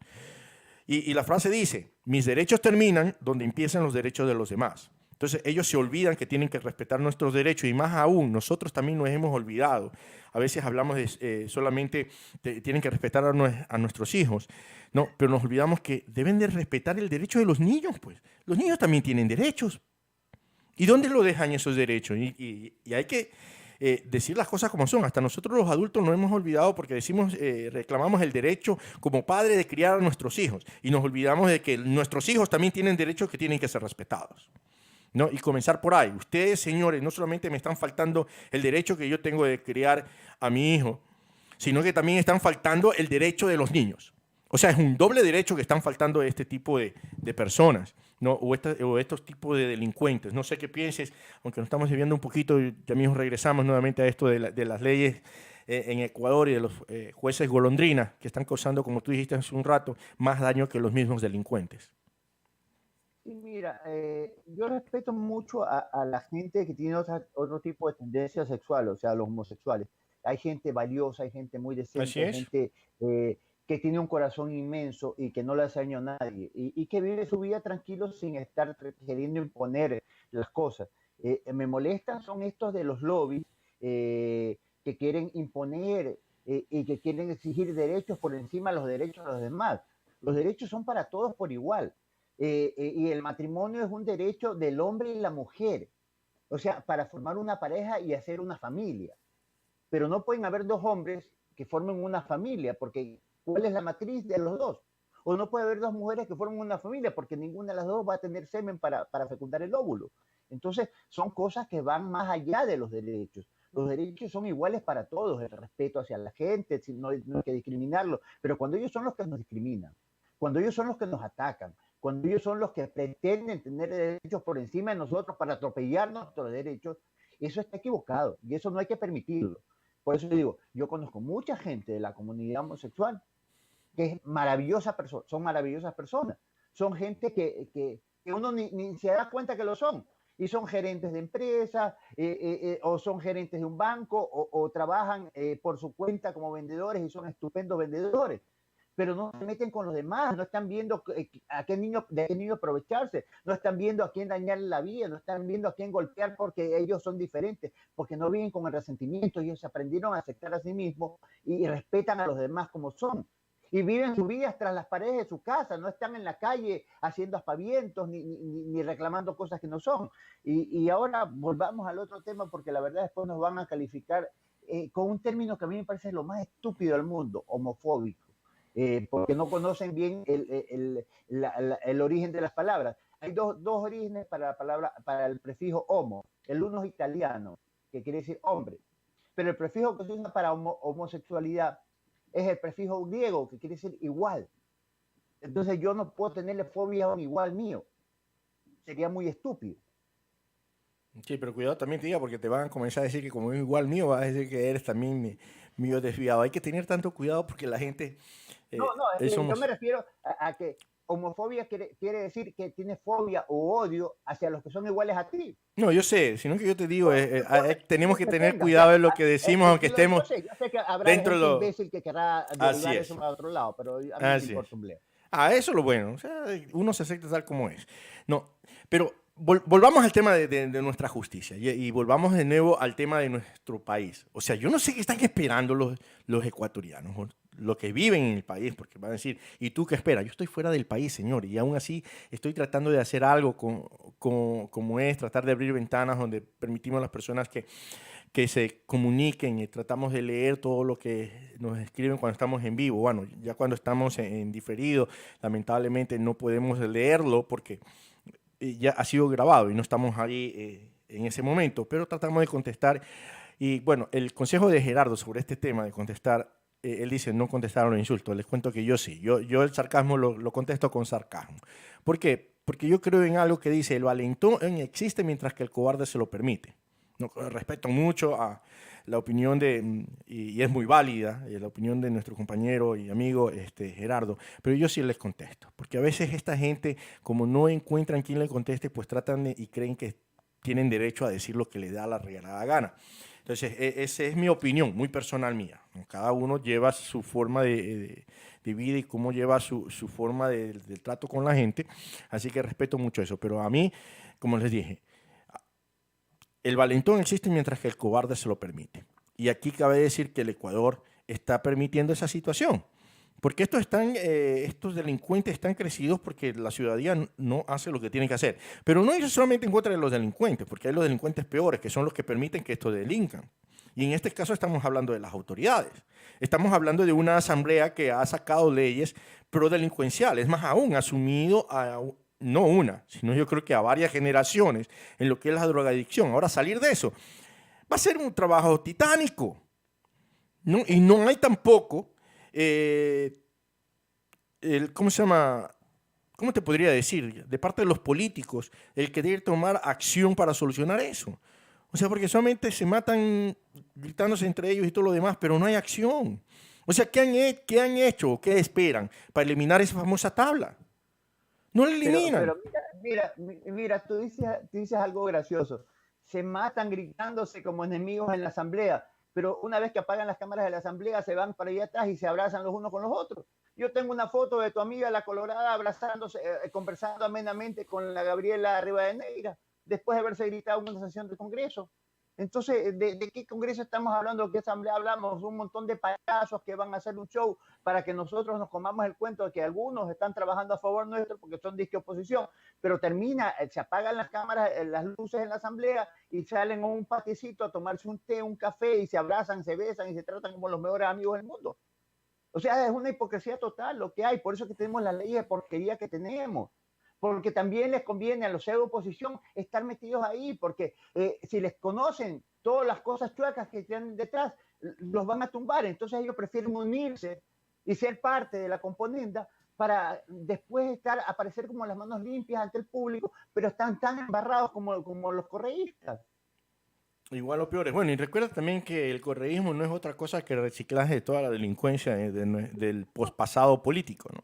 Y la frase dice, mis derechos terminan donde empiezan los derechos de los demás. Entonces ellos se olvidan que tienen que respetar nuestros derechos y más aún, nosotros también nos hemos olvidado. A veces hablamos de solamente tienen que respetar a nuestros hijos, no, pero nos olvidamos que deben de respetar el derecho de los niños, pues. Los niños también tienen derechos. ¿Y dónde lo dejan esos derechos? Y hay que decir las cosas como son. Hasta nosotros los adultos nos hemos olvidado porque decimos, reclamamos el derecho como padre de criar a nuestros hijos y nos olvidamos de que nuestros hijos también tienen derechos que tienen que ser respetados, ¿no? Y comenzar por ahí. Ustedes, señores, no solamente me están faltando el derecho que yo tengo de criar a mi hijo, sino que también están faltando el derecho de los niños. O sea, es un doble derecho que están faltando este tipo de personas, ¿no? O estos tipos de delincuentes. No sé qué pienses, aunque nos estamos desviando un poquito, ya mismo regresamos nuevamente a esto de las leyes en Ecuador y de los jueces golondrinas que están causando, como tú dijiste hace un rato, más daño que los mismos delincuentes. Y mira, yo respeto mucho a la gente que tiene otro tipo de tendencia sexual, o sea, los homosexuales. Hay gente valiosa, hay gente muy Así decente, hay es. gente que tiene un corazón inmenso y que no le hace daño a nadie y que vive su vida tranquilo sin estar queriendo imponer las cosas. Me molestan son estos de los lobbies que quieren imponer y que quieren exigir derechos por encima de los derechos de los demás. Los derechos son para todos por igual y el matrimonio es un derecho del hombre y la mujer, o sea, para formar una pareja y hacer una familia. pero no pueden haber dos hombres que formen una familia, porque ¿cuál es la matriz de los dos? O no puede haber dos mujeres que formen una familia, porque ninguna de las dos va a tener semen para fecundar el óvulo. Entonces, son cosas que van más allá de los derechos. Los derechos son iguales para todos, el respeto hacia la gente, no hay que discriminarlo, pero cuando ellos son los que nos discriminan, cuando ellos son los que nos atacan, cuando ellos son los que pretenden tener derechos por encima de nosotros para atropellar nuestros derechos, eso está equivocado y eso no hay que permitirlo. Por eso digo, yo conozco mucha gente de la comunidad homosexual que es maravillosa persona, son maravillosas personas, son gente que uno ni se da cuenta que lo son, y son gerentes de empresas, o son gerentes de un banco, o trabajan por su cuenta como vendedores y son estupendos vendedores, pero no se meten con los demás, no están viendo a qué niño, de qué niño aprovecharse, no están viendo a quién dañarle la vida, no están viendo a quién golpear porque ellos son diferentes, porque no viven con el resentimiento, ellos aprendieron a aceptar a sí mismos y respetan a los demás como son. Y viven sus vidas tras las paredes de su casa, no están en la calle haciendo aspavientos ni reclamando cosas que no son. Y ahora volvamos al otro tema, porque la verdad después nos van a calificar con un término que a mí me parece lo más estúpido del mundo, homofóbico. Porque no conocen bien el origen de las palabras. Hay dos orígenes para la palabra, para el prefijo homo. El uno es italiano, que quiere decir hombre, pero el prefijo que se usa para homosexualidad es el prefijo griego, que quiere decir igual. Entonces yo no puedo tenerle fobia a un igual mío. Sería muy estúpido. Sí, pero cuidado también te diga, porque te van a comenzar a decir que como es igual mío, vas a decir que eres también mío desviado. Hay que tener tanto cuidado porque la gente No, yo me somos... refiero a que homofobia quiere decir que tienes fobia o odio hacia los que son iguales a ti. No, yo sé, sino que yo te digo, tenemos que Que tener tenga, o cuidado sea, de lo que decimos, aunque estemos yo sé que habrá dentro de gente lo... imbécil que querrá Así derivar es, eso a otro lado, pero a mí no me así es. importa un bledo. Ah, eso es lo bueno, o sea, uno se acepta tal como es. No, pero volvamos al tema de nuestra justicia y volvamos de nuevo al tema de nuestro país. O sea, yo no sé qué están esperando los ecuatorianos, o los que viven en el país, porque van a decir, ¿y tú qué esperas? Yo estoy fuera del país, señor, y aún así estoy tratando de hacer algo como es, tratar de abrir ventanas donde permitimos a las personas que se comuniquen y tratamos de leer todo lo que nos escriben cuando estamos en vivo. Bueno, ya cuando estamos en diferido, lamentablemente no podemos leerlo porque ya ha sido grabado y no estamos ahí en ese momento, pero tratamos de contestar. Y bueno, el consejo de Gerardo sobre este tema de contestar, él dice no contestar a los insultos. Les cuento que yo sí, yo el sarcasmo lo contesto con sarcasmo. ¿Por qué? Porque yo creo en algo que dice, el valentón existe mientras que el cobarde se lo permite. No, respeto mucho a la opinión y es muy válida, la opinión de nuestro compañero y amigo Gerardo, pero yo sí les contesto, porque a veces esta gente, como no encuentran quien le conteste, pues tratan y creen que tienen derecho a decir lo que les da la regalada gana. Entonces, esa es mi opinión, muy personal mía. Cada uno lleva su forma de vida y cómo lleva su forma del trato con la gente, así que respeto mucho eso, pero a mí, como les dije, el valentón existe mientras que el cobarde se lo permite. Y aquí cabe decir que el Ecuador está permitiendo esa situación. Porque estos delincuentes están crecidos porque la ciudadanía no hace lo que tiene que hacer. Pero no es solamente en contra de los delincuentes, porque hay los delincuentes peores, que son los que permiten que estos delincan. Y en este caso estamos hablando de las autoridades. Estamos hablando de una asamblea que ha sacado leyes prodelincuenciales, más aún, ha asumido no una, sino yo creo que a varias generaciones en lo que es la drogadicción. Ahora salir de eso va a ser un trabajo titánico, ¿no? Y no hay tampoco, ¿cómo se llama? ¿Cómo te podría decir? De parte de los políticos, el querer tomar acción para solucionar eso. O sea, porque solamente se matan gritándose entre ellos y todo lo demás, pero no hay acción. O sea, ¿qué han hecho o qué esperan para eliminar esa famosa tabla? No la eliminan. Pero mira, tú dices algo gracioso. Se matan gritándose como enemigos en la asamblea, pero una vez que apagan las cámaras de la asamblea se van para allá atrás y se abrazan los unos con los otros. Yo tengo una foto de tu amiga la Colorada abrazándose, conversando amenamente con la Gabriela Rivadeneira, después de haberse gritado en una sesión del Congreso. Entonces, ¿de qué congreso estamos hablando? ¿De qué asamblea hablamos? Un montón de payasos que van a hacer un show para que nosotros nos comamos el cuento de que algunos están trabajando a favor nuestro porque son disque oposición, pero termina, se apagan las cámaras, las luces en la asamblea y salen a un paticito a tomarse un té, un café y se abrazan, se besan y se tratan como los mejores amigos del mundo. O sea, es una hipocresía total lo que hay, por eso que tenemos las leyes de porquería que tenemos. Porque también les conviene a los de oposición estar metidos ahí, porque si les conocen todas las cosas chuecas que tienen detrás, los van a tumbar. Entonces ellos prefieren unirse y ser parte de la componenda para después aparecer como las manos limpias ante el público, pero están tan embarrados como los correístas. Igual o peores. Bueno, y recuerda también que el correísmo no es otra cosa que el reciclaje de toda la delincuencia del pospasado político, ¿no?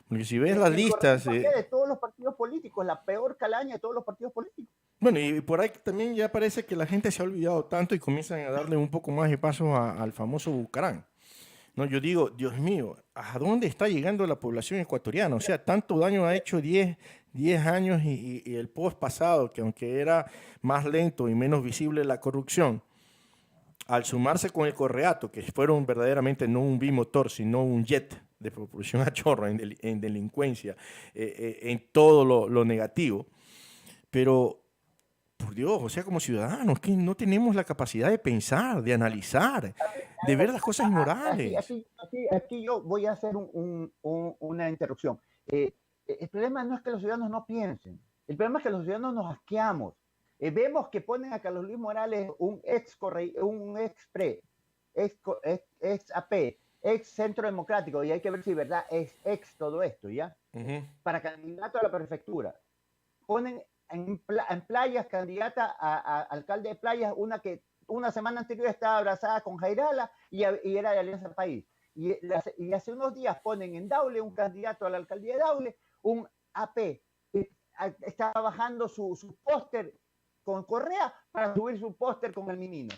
Porque si ves las listas... de todos los partidos políticos, la peor calaña de todos los partidos políticos. Bueno, y por ahí también ya parece que la gente se ha olvidado tanto y comienzan a darle un poco más de paso al famoso Bucarán. No, yo digo, Dios mío, ¿a dónde está llegando la población ecuatoriana? O sea, tanto daño ha hecho 10 años y el post pasado, que aunque era más lento y menos visible la corrupción, al sumarse con el Correato, que fueron verdaderamente no un bimotor, sino un jet de propulsión a chorro en delincuencia, en todo lo negativo. Pero, por Dios, o sea, como ciudadanos, que no tenemos la capacidad de pensar, de analizar, de ver las cosas inmorales. Aquí yo voy a hacer una interrupción. El problema no es que los ciudadanos no piensen, el problema es que los ciudadanos nos asqueamos. Vemos que ponen a Carlos Luis Morales un ex AP, ex Centro Democrático, y hay que ver si verdad es ex todo esto, ¿ya? Para candidato a la prefectura. Ponen en Playas candidata a alcalde de Playas, una que una semana anterior estaba abrazada con Jairala y era de Alianza País. Y hace unos días ponen en Daule un candidato a la alcaldía de Daule, un AP. Estaba bajando su póster con Correa para subir su póster con el Minino.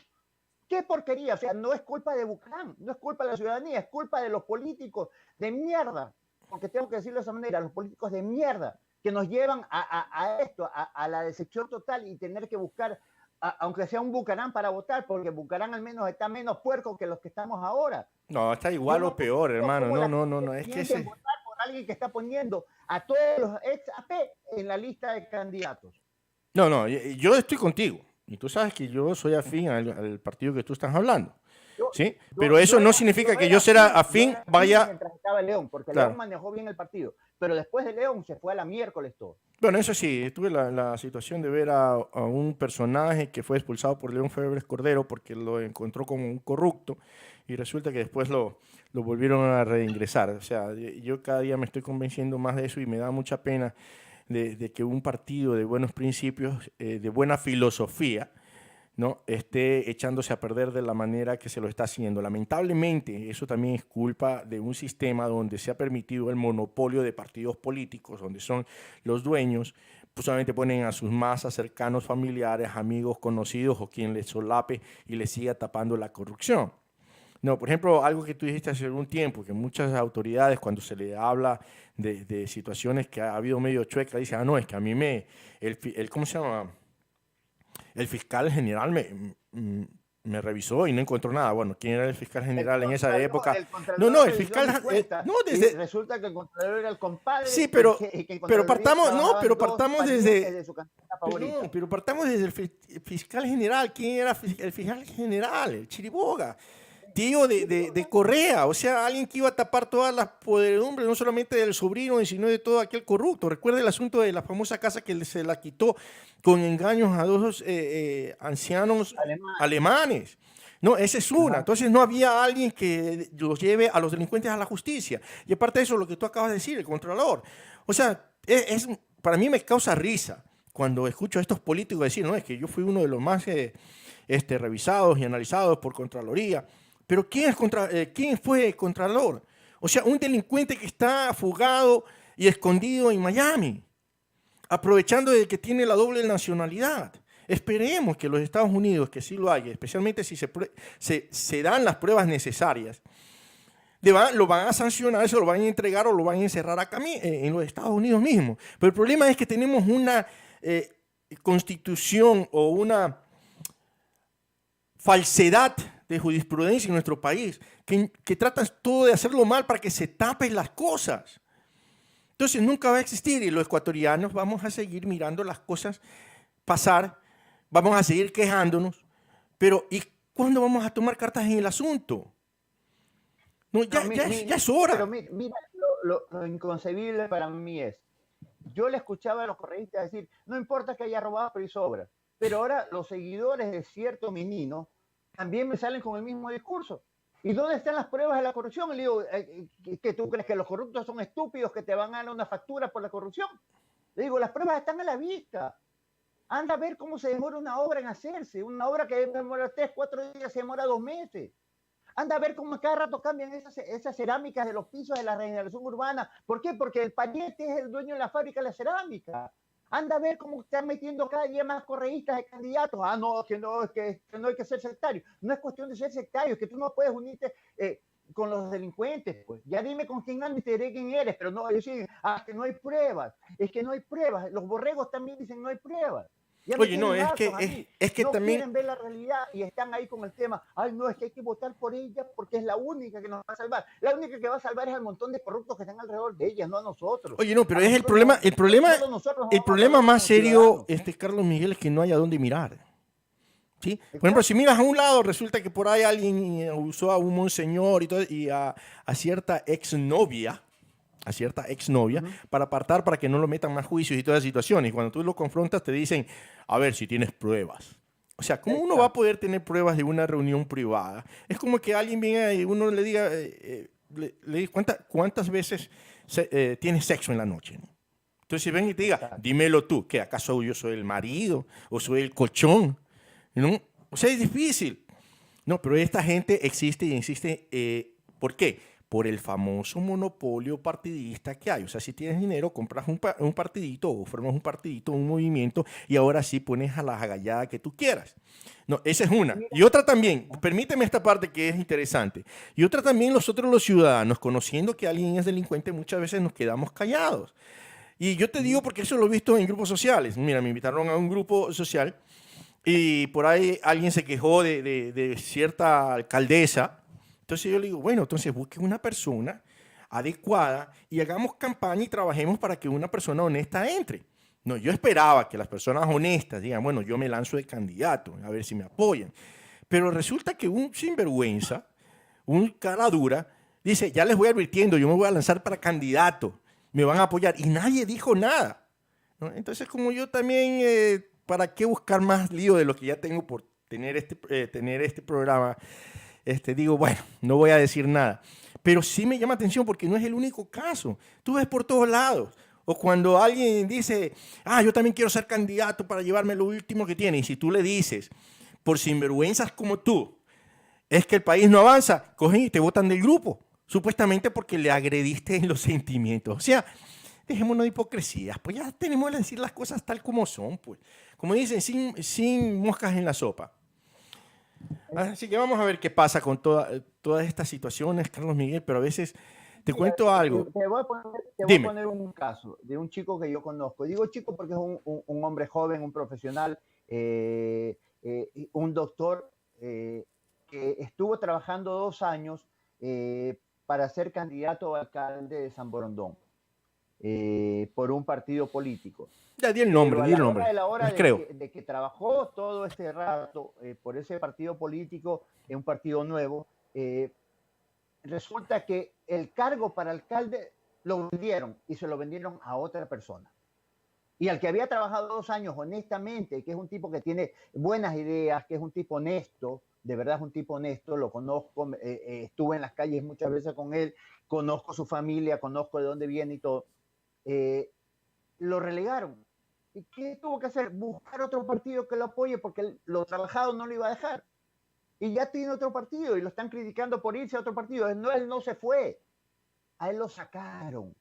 ¡Qué porquería! O sea, no es culpa de Bucarán, no es culpa de la ciudadanía, es culpa de los políticos de mierda, porque tengo que decirlo de esa manera, los políticos de mierda que nos llevan a esto, a la decepción total y tener que buscar, aunque sea un Bucarán para votar, porque Bucarán al menos está menos puerco que los que estamos ahora. No, está igual o peor, hermano. No, es que ese... votar por alguien que está poniendo a todos los ex AP en la lista de candidatos. No, yo estoy contigo. Y tú sabes que yo soy afín al partido que tú estás hablando. ¿Sí? Pero eso no significa que yo sea afín, vaya... Mientras estaba León, porque claro. León manejó bien el partido. Pero después de León se fue a la miércoles todo. Bueno, eso sí, tuve la situación de ver a un personaje que fue expulsado por León Febres Cordero porque lo encontró como un corrupto y resulta que después lo volvieron a reingresar. O sea, yo cada día me estoy convenciendo más de eso y me da mucha pena de que un partido de buenos principios, de buena filosofía, ¿no?, esté echándose a perder de la manera que se lo está haciendo. Lamentablemente, eso también es culpa de un sistema donde se ha permitido el monopolio de partidos políticos, donde son los dueños, pues solamente ponen a sus masas cercanos, familiares, amigos, conocidos o quien les solape y les siga tapando la corrupción. No, por ejemplo, algo que tú dijiste hace algún tiempo, que muchas autoridades cuando se le habla de situaciones que ha habido medio chueca, dicen, no, es que a mí ¿cómo se llama? El fiscal general me revisó y no encontró nada. Bueno, ¿quién era el fiscal general en esa época? El fiscal... resulta que el contralor era el compadre. Sí, pero partamos desde el fiscal general. ¿Quién era el fiscal general? El Chiriboga. Tío de Correa, o sea, alguien que iba a tapar todas las podredumbres, no solamente del sobrino, sino de todo aquel corrupto. Recuerda el asunto de la famosa casa que se la quitó con engaños a dos ancianos alemanes. No, esa es una. Entonces no había alguien que los lleve a los delincuentes a la justicia. Y aparte de eso, lo que tú acabas de decir, el controlador. O sea, para mí me causa risa cuando escucho a estos políticos decir, no, es que yo fui uno de los más revisados y analizados por Contraloría. Pero ¿quién fue Contralor? O sea, un delincuente que está fugado y escondido en Miami, aprovechando de que tiene la doble nacionalidad. Esperemos que los Estados Unidos, que sí lo haya, especialmente si se dan las pruebas necesarias, lo van a sancionar, se lo van a entregar o lo van a encerrar acá en los Estados Unidos mismos. Pero el problema es que tenemos una constitución o una falsedad de jurisprudencia en nuestro país, que tratan todo de hacerlo mal para que se tapen las cosas. Entonces nunca va a existir y los ecuatorianos vamos a seguir mirando las cosas pasar, vamos a seguir quejándonos, pero ¿y cuándo vamos a tomar cartas en el asunto? No, ya es hora. Pero mira, lo inconcebible para mí es, yo le escuchaba a los correístas decir, no importa que haya robado, pero hizo obra. Pero ahora los seguidores de cierto menino también me salen con el mismo discurso. ¿Y dónde están las pruebas de la corrupción? Le digo, ¿que tú crees que los corruptos son estúpidos que te van a dar una factura por la corrupción? Le digo, las pruebas están a la vista. Anda a ver cómo se demora una obra en hacerse. Una obra que demora 3, 4 días, se demora 2 meses. Anda a ver cómo cada rato cambian esas cerámicas de los pisos de la regeneración urbana. ¿Por qué? Porque el pariente es el dueño de la fábrica de la cerámica. Anda a ver cómo están metiendo cada día más correístas de candidatos. Ah, no, que no hay que ser sectario. No es cuestión de ser sectario, es que tú no puedes unirte con los delincuentes. Pues ya dime con quién andas y te diré quién eres. Pero no, ellos siguen, que no hay pruebas. Es que no hay pruebas. Los borregos también dicen no hay pruebas. Oye, no, es que no también... quieren ver la realidad y están ahí con el tema. Ay, no, es que hay que votar por ella porque es la única que nos va a salvar. La única que va a salvar es al montón de corruptos que están alrededor de ella, no a nosotros. Oye, no, pero es el problema más serio, Carlos Miguel, es que no hay a dónde mirar. ¿Sí? Por ejemplo, si miras a un lado, resulta que por ahí alguien usó a un monseñor y, todo, y a cierta exnovia, para apartar, para que no lo metan más juicios y todas las situaciones. Y cuando tú lo confrontas, te dicen, a ver si tienes pruebas. O sea, ¿cómo uno va a poder tener pruebas de una reunión privada? Es como que alguien venga y uno le diga, le diga ¿cuántas veces tienes sexo en la noche? ¿No? Entonces, si ven y te diga, dímelo tú, ¿que acaso yo soy el marido o soy el colchón? ¿No? O sea, es difícil. No, pero esta gente existe y existe. ¿Por qué? Por el famoso monopolio partidista que hay. O sea, si tienes dinero, compras un partidito o formas un partidito, un movimiento, y ahora sí pones a la agallada que tú quieras. No, esa es una. Y otra también, permíteme esta parte que es interesante. Y otra también, nosotros los ciudadanos, conociendo que alguien es delincuente, muchas veces nos quedamos callados. Y yo te digo porque eso lo he visto en grupos sociales. Mira, me invitaron a un grupo social y por ahí alguien se quejó de cierta alcaldesa. Entonces yo le digo, bueno, entonces busque una persona adecuada y hagamos campaña y trabajemos para que una persona honesta entre. No, yo esperaba que las personas honestas digan, bueno, yo me lanzo de candidato, a ver si me apoyan. Pero resulta que un sinvergüenza, un cara dura, dice, ya les voy advirtiendo, yo me voy a lanzar para candidato, me van a apoyar. Y nadie dijo nada, ¿no? Entonces, como yo también, ¿para qué buscar más lío de lo que ya tengo por tener este programa? Digo, bueno, no voy a decir nada. Pero sí me llama atención porque no es el único caso. Tú ves por todos lados. O cuando alguien dice, yo también quiero ser candidato para llevarme lo último que tiene. Y si tú le dices, por sinvergüenzas como tú, es que el país no avanza, cogen y te botan del grupo. Supuestamente porque le agrediste en los sentimientos. O sea, dejémonos de hipocresías. Pues ya tenemos que decir las cosas tal como son. Pues. Como dicen, sin moscas en la sopa. Así que vamos a ver qué pasa con todas estas situaciones, Carlos Miguel, pero a veces te cuento algo. Te voy a poner un caso de un chico que yo conozco. Digo chico porque es un hombre joven, un profesional, un doctor que estuvo trabajando 2 años para ser candidato a alcalde de San Borondón por un partido político. Ya di el nombre, de que trabajó todo este rato por ese partido político, en un partido nuevo, resulta que el cargo para alcalde lo vendieron y se lo vendieron a otra persona. Y al que había trabajado 2 años honestamente, que es un tipo que tiene buenas ideas, que es un tipo honesto, de verdad es un tipo honesto, lo conozco, estuve en las calles muchas veces con él, conozco su familia, conozco de dónde viene y todo, lo relegaron. ¿Y qué tuvo que hacer? Buscar otro partido que lo apoye porque lo trabajado no lo iba a dejar. Y ya tiene otro partido y lo están criticando por irse a otro partido. Él no se fue. A él lo sacaron.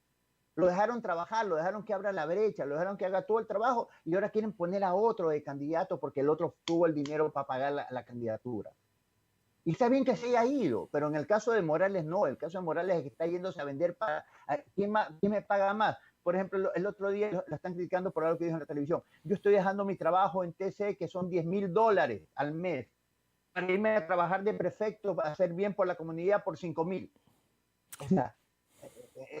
Lo dejaron trabajar, lo dejaron que abra la brecha, lo dejaron que haga todo el trabajo y ahora quieren poner a otro de candidato porque el otro tuvo el dinero para pagar la candidatura. Y está bien que se haya ido, pero en el caso de Morales no. El caso de Morales es que está yéndose a vender ¿quién me paga más? Por ejemplo, el otro día la están criticando por algo que dijo en la televisión. Yo estoy dejando mi trabajo en TC, que son $10,000 al mes. para irme a trabajar de prefecto, a hacer bien por la comunidad por 5.000. O sea,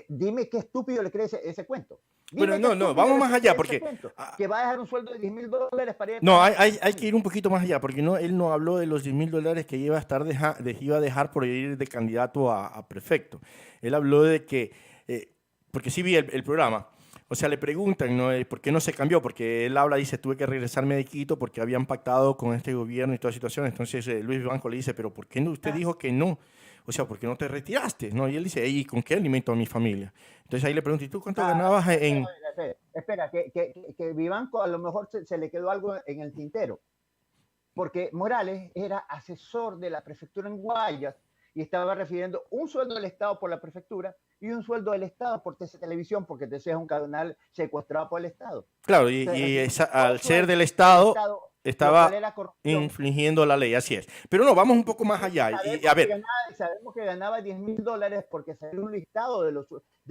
dime qué estúpido le cree ese cuento. Bueno, Dime qué no, estúpido vamos le más cree allá, ese porque cuento. Que va a dejar un sueldo de $10.000 para ir a no, trabajar. hay que ir un poquito más allá, porque no, él no habló de los $10.000 que iba a iba a dejar por ir de candidato a prefecto. Él habló de que, porque sí vi el programa, o sea, le preguntan, ¿no? ¿Por qué no se cambió? Porque él habla, dice, tuve que regresarme de Quito porque habían pactado con este gobierno y toda situación. Entonces Luis Vivanco le dice, pero ¿por qué no, usted dijo que no? O sea, ¿por qué no te retiraste? ¿No? Y él dice, ¿y con qué alimento a mi familia? Entonces ahí le pregunto, ¿y tú cuánto ganabas en...? Espera, que Vivanco a lo mejor se le quedó algo en el tintero, porque Morales era asesor de la prefectura en Guayas y estaba refiriendo un sueldo del Estado por la prefectura y un sueldo del Estado por TC Televisión, porque TC es un canal secuestrado por el Estado. Claro, al ser del Estado, estaba infringiendo la ley, así es. Pero no, vamos un poco más allá. Y a ver, sabemos que ganaba $10.000 porque salió un listado de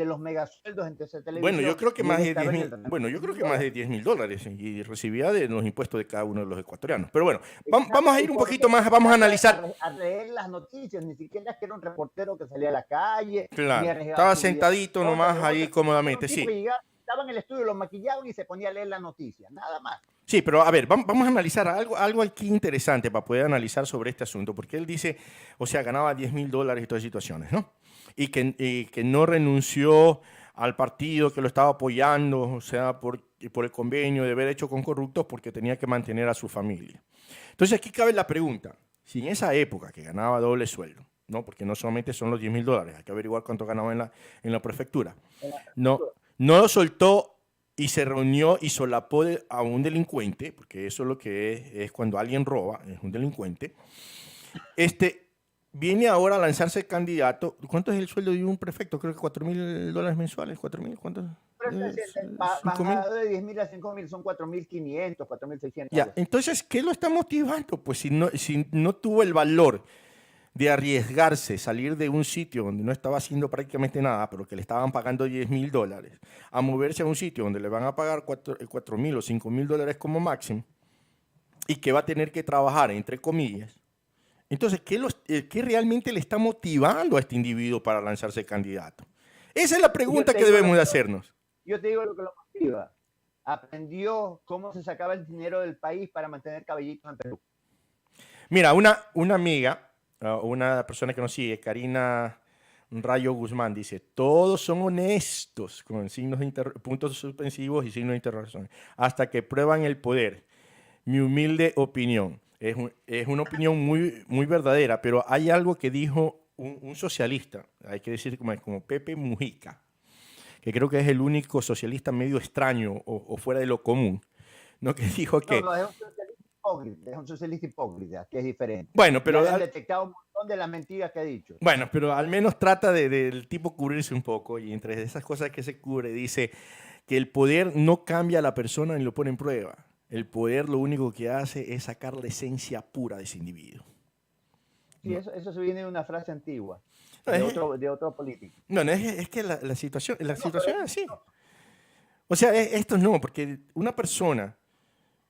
los megasueldos en TC Televisión. Bueno, yo creo que más de $10.000 y recibía de los impuestos de cada uno de los ecuatorianos. Pero bueno, vamos a ir un poquito más, vamos a analizar. A leer las noticias, ni siquiera es que era un reportero que salía a la calle. Claro, estaba sentadito nomás ahí cómodamente, sí. Estaba en el estudio, lo maquillaban y se ponía a leer la noticia, nada más. Sí, pero a ver, vamos a analizar algo aquí interesante para poder analizar sobre este asunto, porque él dice, o sea, ganaba $10.000 y todas situaciones, ¿no? Y que no renunció al partido que lo estaba apoyando, o sea, por el convenio de haber hecho con corruptos porque tenía que mantener a su familia. Entonces aquí cabe la pregunta, si en esa época que ganaba doble sueldo, ¿no? Porque no solamente son los $10.000, hay que averiguar cuánto ganaba en la prefectura, no lo soltó y se reunió y solapó a un delincuente, porque eso es lo que es cuando alguien roba, es un delincuente, viene ahora a lanzarse candidato. ¿Cuánto es el sueldo de un prefecto? Creo que $4.000 mensuales. ¿4.000? ¿Cuánto? Bajado de 10.000 a 5.000 son 4.500, 4.600. Ya, entonces, ¿qué lo está motivando? Pues si no tuvo el valor de arriesgarse, salir de un sitio donde no estaba haciendo prácticamente nada, pero que le estaban pagando $10.000, a moverse a un sitio donde le van a pagar $4.000 o $5.000 como máximo, y que va a tener que trabajar, entre comillas. Entonces, ¿qué realmente le está motivando a este individuo para lanzarse candidato? Esa es la pregunta que debemos de hacernos. Yo te digo lo que lo motiva. Aprendió cómo se sacaba el dinero del país para mantener cabellitos en Perú. Mira, una amiga, una persona que nos sigue, Karina Rayo Guzmán, dice, todos son honestos, con puntos suspensivos y signos de interrogación, hasta que prueban el poder. Mi humilde opinión. Es una opinión muy, muy verdadera, pero hay algo que dijo un socialista, hay que decir como Pepe Mujica, que creo que es el único socialista medio extraño o fuera de lo común, ¿no? Que dijo que... No, es un socialista hipócrita, que es diferente. Bueno, pero... han detectado un montón de las mentiras que ha dicho. Bueno, pero al menos trata del tipo cubrirse un poco, y entre esas cosas que se cubre dice que el poder no cambia a la persona ni lo pone en prueba. El poder lo único que hace es sacar la esencia pura de ese individuo. Sí, no. Eso se viene de una frase antigua, de otro político. No, es que la situación es así. O sea, esto no, porque una persona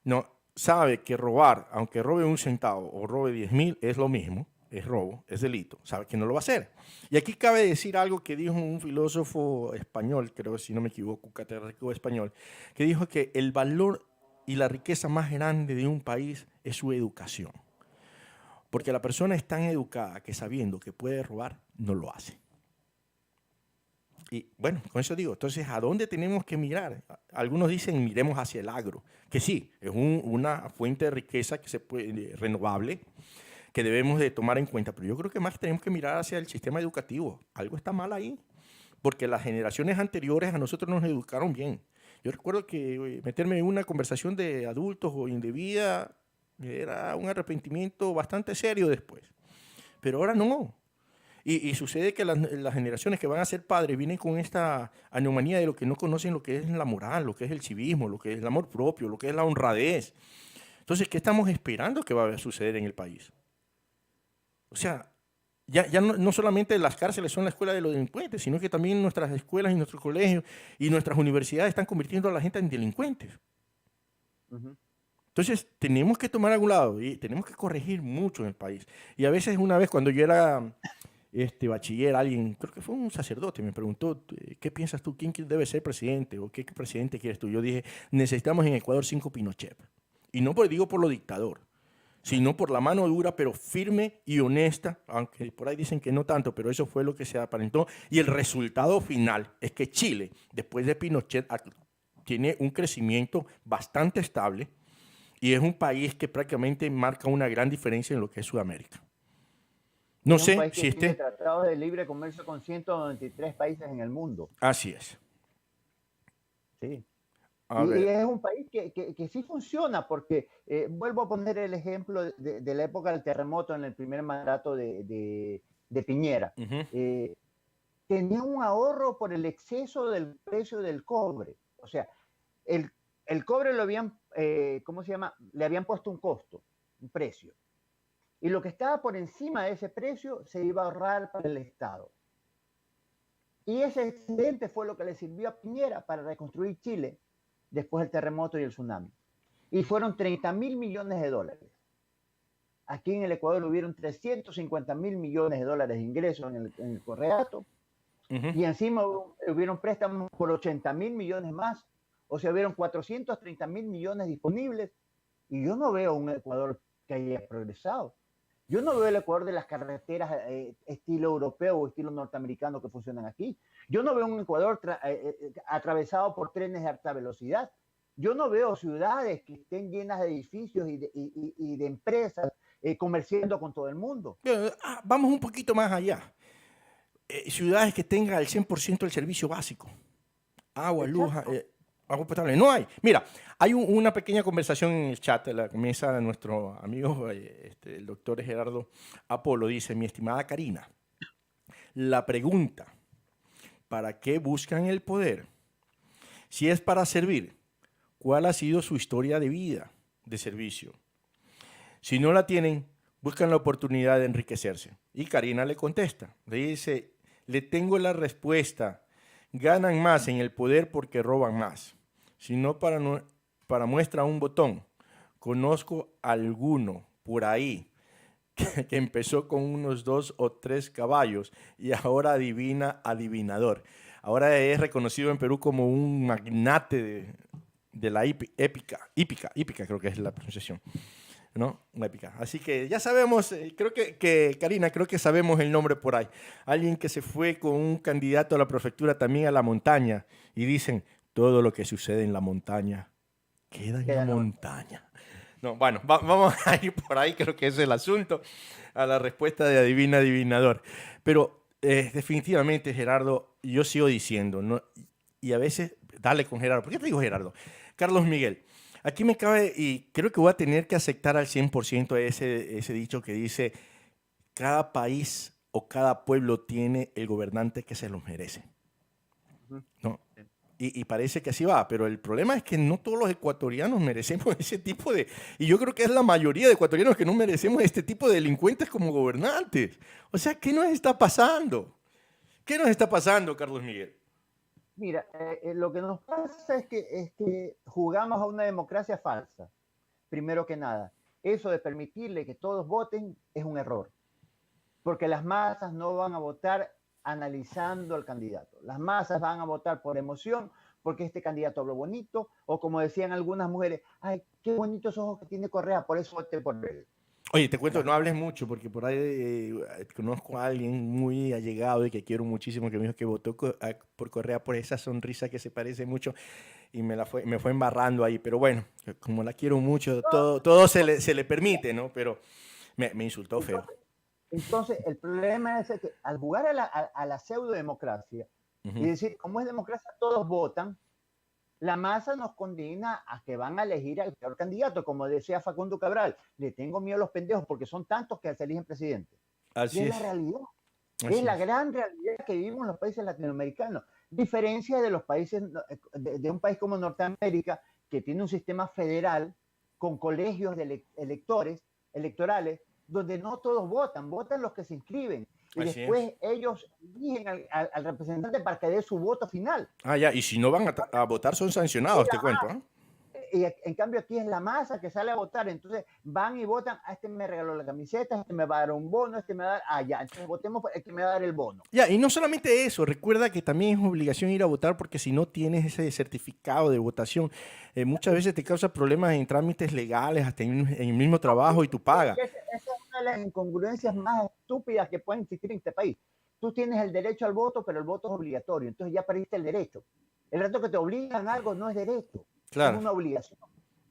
no sabe que robar, aunque robe un centavo o robe 10.000, es lo mismo, es robo, es delito, sabe que no lo va a hacer. Y aquí cabe decir algo que dijo un filósofo español, creo, si no me equivoco, un catedrático español, que dijo que el valor y la riqueza más grande de un país es su educación. Porque la persona es tan educada que sabiendo que puede robar, no lo hace. Y bueno, con eso digo, entonces, ¿a dónde tenemos que mirar? Algunos dicen, miremos hacia el agro, que sí, es una fuente de riqueza que se puede, renovable, que debemos de tomar en cuenta, pero yo creo que más tenemos que mirar hacia el sistema educativo. Algo está mal ahí, porque las generaciones anteriores a nosotros nos educaron bien. Yo recuerdo que meterme en una conversación de adultos o indebida era un arrepentimiento bastante serio después. Pero ahora no. Y sucede que las generaciones que van a ser padres vienen con esta anomalía de lo que no conocen, lo que es la moral, lo que es el civismo, lo que es el amor propio, lo que es la honradez. Entonces, ¿qué estamos esperando que va a suceder en el país? O sea, ya no solamente las cárceles son la escuela de los delincuentes, sino que también nuestras escuelas y nuestros colegios y nuestras universidades están convirtiendo a la gente en delincuentes. Entonces, tenemos que tomar algún lado y tenemos que corregir mucho en el país. Y a veces, una vez cuando yo era bachiller, alguien, creo que fue un sacerdote, me preguntó, ¿qué piensas tú? ¿Quién debe ser presidente? ¿O qué presidente quieres tú? Yo dije, necesitamos en Ecuador 5 Pinochet. Y no digo por lo dictador, sino por la mano dura, pero firme y honesta, aunque por ahí dicen que no tanto, pero eso fue lo que se aparentó. Y el resultado final es que Chile, después de Pinochet, tiene un crecimiento bastante estable y es un país que prácticamente marca una gran diferencia en lo que es Sudamérica. No Es un sé país si que tiene tratados de libre comercio con 193 países en el mundo. Así es. Sí. A Y ver. es un país que sí funciona, porque vuelvo a poner el ejemplo de la época del terremoto en el primer mandato de Piñera. Uh-huh. Tenía un ahorro por el exceso del precio del cobre. O sea, el cobre lo habían, ¿cómo se llama? Le habían puesto un costo, un precio. Y lo que estaba por encima de ese precio se iba a ahorrar para el Estado. Y ese excedente fue lo que le sirvió a Piñera para reconstruir Chile después del terremoto y el tsunami. Y fueron 30.000 millones de dólares. Aquí en el Ecuador hubieron 350 mil millones de dólares de ingresos en el Correato. Uh-huh. Y encima hubieron préstamos por 80.000 millones más. O sea, hubieron 430.000 millones disponibles. Y yo no veo un Ecuador que haya progresado. Yo no veo el Ecuador de las carreteras estilo europeo o estilo norteamericano que funcionan aquí. Yo no veo un Ecuador atravesado por trenes de alta velocidad. Yo no veo ciudades que estén llenas de edificios y de empresas comerciando con todo el mundo. Vamos un poquito más allá. Ciudades que tengan el 100% del servicio básico. Agua, luz, agua potable. No hay. Mira, hay una pequeña conversación en el chat, la comienza nuestro amigo, el doctor Gerardo Apolo, dice, mi estimada Karina, la pregunta, ¿para qué buscan el poder? Si es para servir, ¿cuál ha sido su historia de vida, de servicio? Si no la tienen, buscan la oportunidad de enriquecerse. Y Karina le contesta, le dice, le tengo la respuesta, ganan más en el poder porque roban más. Si no, para muestra un botón. Conozco alguno por ahí que empezó con unos 2 o 3 caballos y ahora adivinador. Ahora es reconocido en Perú como un magnate de la hípica, creo que es la pronunciación, ¿no? Una épica. Así que ya sabemos, creo que Karina, creo que sabemos el nombre por ahí. Alguien que se fue con un candidato a la prefectura también a la montaña y dicen, todo lo que sucede en la montaña queda en la montaña. No, bueno, vamos a ir por ahí, creo que ese es el asunto, a la respuesta de adivinador. Pero definitivamente, Gerardo, yo sigo diciendo, ¿no? Y a veces, dale con Gerardo. ¿Por qué te digo Gerardo? Carlos Miguel. Aquí me cabe, y creo que voy a tener que aceptar al 100% ese dicho que dice, cada país o cada pueblo tiene el gobernante que se los merece. ¿No? Y parece que así va, pero el problema es que no todos los ecuatorianos merecemos ese tipo de... Y yo creo que es la mayoría de ecuatorianos que no merecemos este tipo de delincuentes como gobernantes. O sea, ¿qué nos está pasando? ¿Qué nos está pasando, Carlos Miguel? Mira, lo que nos pasa es que jugamos a una democracia falsa, primero que nada. Eso de permitirle que todos voten es un error, porque las masas no van a votar analizando al candidato. Las masas van a votar por emoción, porque este candidato habló bonito, o como decían algunas mujeres, ay, qué bonitos ojos que tiene Correa, por eso voté por él. Oye, te cuento, no hables mucho, porque por ahí conozco a alguien muy allegado y que quiero muchísimo, que me dijo que votó por Correa por esa sonrisa que se parece mucho y me fue embarrando ahí. Pero bueno, como la quiero mucho, todo se le permite, ¿no? Pero me insultó feo. Entonces, el problema es que al jugar a la pseudo-democracia y decir, como es democracia, todos votan, la masa nos condena a que van a elegir al peor candidato, como decía Facundo Cabral, le tengo miedo a los pendejos porque son tantos que se eligen presidente. Así y es la realidad. Es la gran realidad que vivimos en los países latinoamericanos. Diferencia de los países, de un país como Norteamérica, que tiene un sistema federal con colegios de electorales, donde no todos votan los que se inscriben. Y así después ellos eligen al representante para que dé su voto final. Ah, ya, y si no van a votar son sancionados, te cuento. y en cambio aquí es la masa que sale a votar, entonces van y votan, este me regaló la camiseta, este me va a dar un bono, este me va a dar, ya, entonces votemos por el que me va a dar el bono. Ya, y no solamente eso, recuerda que también es obligación ir a votar porque si no tienes ese certificado de votación, muchas veces te causa problemas en trámites legales, hasta en el mismo trabajo y tu paga. Esa es una de las incongruencias más estúpidas que pueden existir en este país. Tú tienes el derecho al voto, pero el voto es obligatorio, entonces ya perdiste el derecho. El rato que te obligan a algo no es derecho, Claro. es una obligación.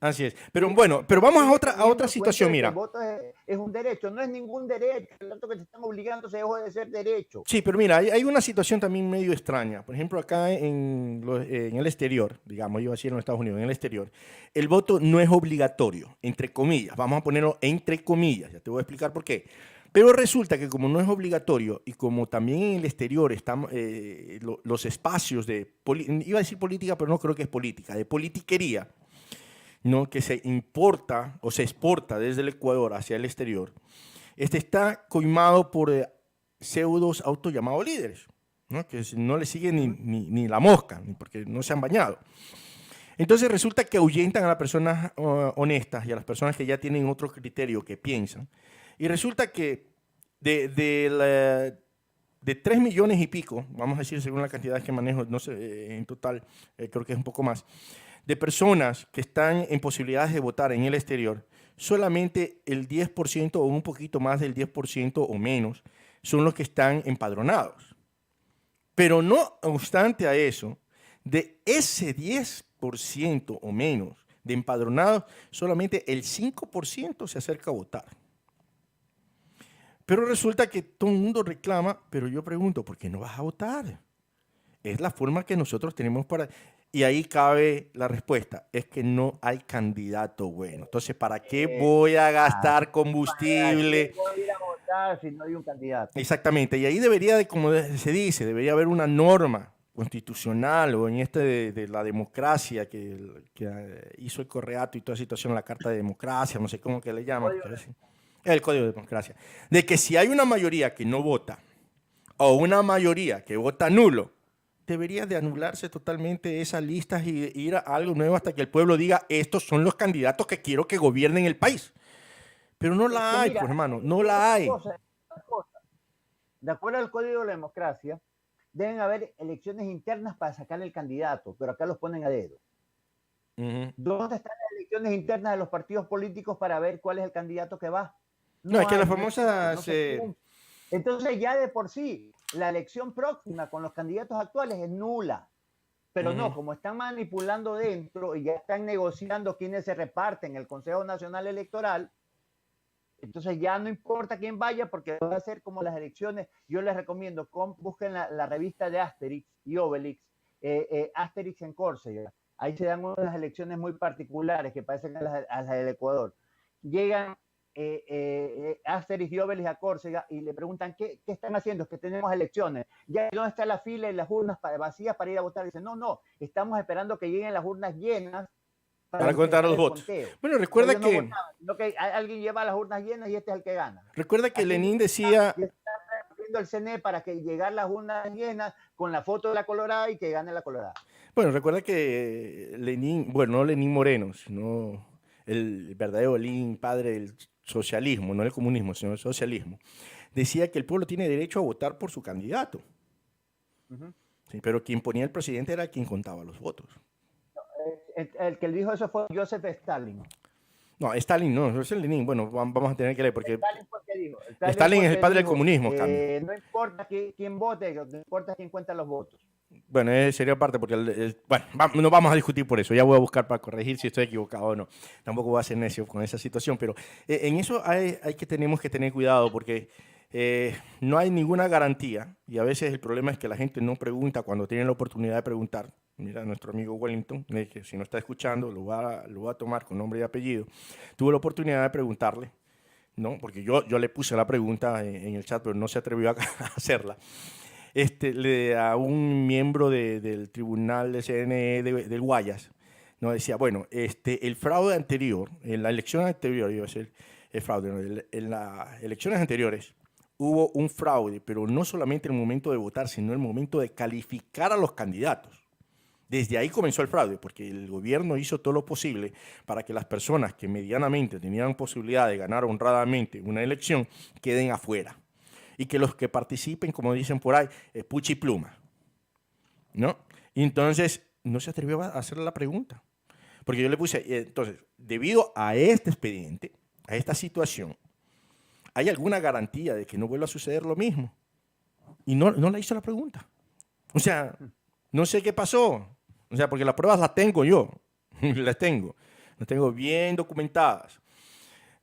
Así es. Pero bueno, pero vamos a otra situación, mira. El voto es un derecho, no es ningún derecho. El rato que te están obligando se dejó de ser derecho. Sí, pero mira, hay una situación también medio extraña. Por ejemplo, acá en el exterior, digamos, yo así en los Estados Unidos, en el exterior, el voto no es obligatorio, entre comillas. Vamos a ponerlo entre comillas, ya te voy a explicar por qué. Pero resulta que como no es obligatorio y como también en el exterior están los espacios de, iba a decir política, pero no creo que es política, de politiquería, ¿no? Que se importa o se exporta desde el Ecuador hacia el exterior, está coimado por pseudos autollamados líderes, ¿no? Que no le siguen ni la mosca, ni porque no se han bañado. Entonces resulta que ahuyentan a las personas honestas y a las personas que ya tienen otro criterio, que piensan. Y resulta que de 3 millones y pico, vamos a decir según la cantidad que manejo, no sé, en total creo que es un poco más, de personas que están en posibilidades de votar en el exterior, solamente el 10% o un poquito más del 10% o menos son los que están empadronados. Pero no obstante a eso, de ese 10% o menos de empadronados, solamente el 5% se acerca a votar. Pero resulta que todo el mundo reclama, pero yo pregunto, ¿por qué no vas a votar? Es la forma que nosotros tenemos para... Y ahí cabe la respuesta, es que no hay candidato bueno. Entonces, ¿para qué voy a gastar combustible? ¿Para qué voy a ir a votar si no hay un candidato? Exactamente, y ahí debería, como se dice, debería haber una norma constitucional o en de la democracia que hizo el Correato y toda situación, la Carta de Democracia, no sé cómo que le llaman, el Código de Democracia, de que si hay una mayoría que no vota o una mayoría que vota nulo, debería de anularse totalmente esas listas y ir a algo nuevo hasta que el pueblo diga, estos son los candidatos que quiero que gobiernen el país. Pero no la hay, pues hermano, no la hay. De acuerdo al Código de la Democracia, deben haber elecciones internas para sacar el candidato, pero acá los ponen a dedo. ¿Dónde están las elecciones internas de los partidos políticos para ver cuál es el candidato que va? No, es que las famosas... Entonces ya de por sí, la elección próxima con los candidatos actuales es nula. Pero no, como están manipulando dentro y ya están negociando quiénes se reparten el Consejo Nacional Electoral, entonces ya no importa quién vaya porque va a ser como las elecciones. Yo les recomiendo, busquen la revista de Asterix y Obelix, Asterix en Córcega. Ahí se dan unas elecciones muy particulares que parecen a las del Ecuador. Llegan Asterix y Obelix a Córcega y le preguntan ¿qué están haciendo? Es que tenemos elecciones. Ya ¿dónde está la fila y las urnas vacías para ir a votar? Dicen, no, estamos esperando que lleguen las urnas llenas para contar los votos. Conteo. Bueno, recuerda que, no que alguien lleva las urnas llenas y este es el que gana. Recuerda que Lenin decía... Está haciendo el CNE para que llegar las urnas llenas con la foto de la Colorada y que gane la Colorada. Bueno, recuerda que Lenin, bueno, no Lenin Moreno, sino el verdadero Lenin, padre del socialismo, no el comunismo, sino el socialismo, decía que el pueblo tiene derecho a votar por su candidato. Sí, pero quien ponía el presidente era quien contaba los votos. El que dijo eso fue Joseph Stalin. No, Stalin no, es el Lenin. Bueno, vamos a tener que leer porque... Stalin fue el que dijo. Stalin es el padre del comunismo. No importa quién vote, no importa quién cuenta los votos. Bueno, sería parte porque... bueno, no vamos a discutir por eso. Ya voy a buscar para corregir si estoy equivocado o no. Tampoco voy a ser necio con esa situación, pero en eso tenemos que tener cuidado porque no hay ninguna garantía y a veces el problema es que la gente no pregunta cuando tiene la oportunidad de preguntar. Mira, nuestro amigo Wellington, que si no está escuchando, lo va a tomar con nombre y apellido. Tuve la oportunidad de preguntarle, ¿no? Porque yo le puse la pregunta en el chat, pero no se atrevió a hacerla. A un miembro del tribunal de CNE del Guayas, ¿no? Decía, bueno, el fraude anterior, en la elección anterior, iba a ser el fraude, ¿no? En las elecciones anteriores hubo un fraude, pero no solamente en el momento de votar, sino en el momento de calificar a los candidatos. Desde ahí comenzó el fraude, porque el gobierno hizo todo lo posible para que las personas que medianamente tenían posibilidad de ganar honradamente una elección queden afuera. Y que los que participen, como dicen por ahí, puchi y pluma, ¿no? Y entonces no se atrevió a hacerle la pregunta. Porque yo le puse, entonces, debido a este expediente, a esta situación, ¿hay alguna garantía de que no vuelva a suceder lo mismo? Y no le hizo la pregunta. O sea, no sé qué pasó. O sea, porque las pruebas las tengo yo. Las tengo bien documentadas,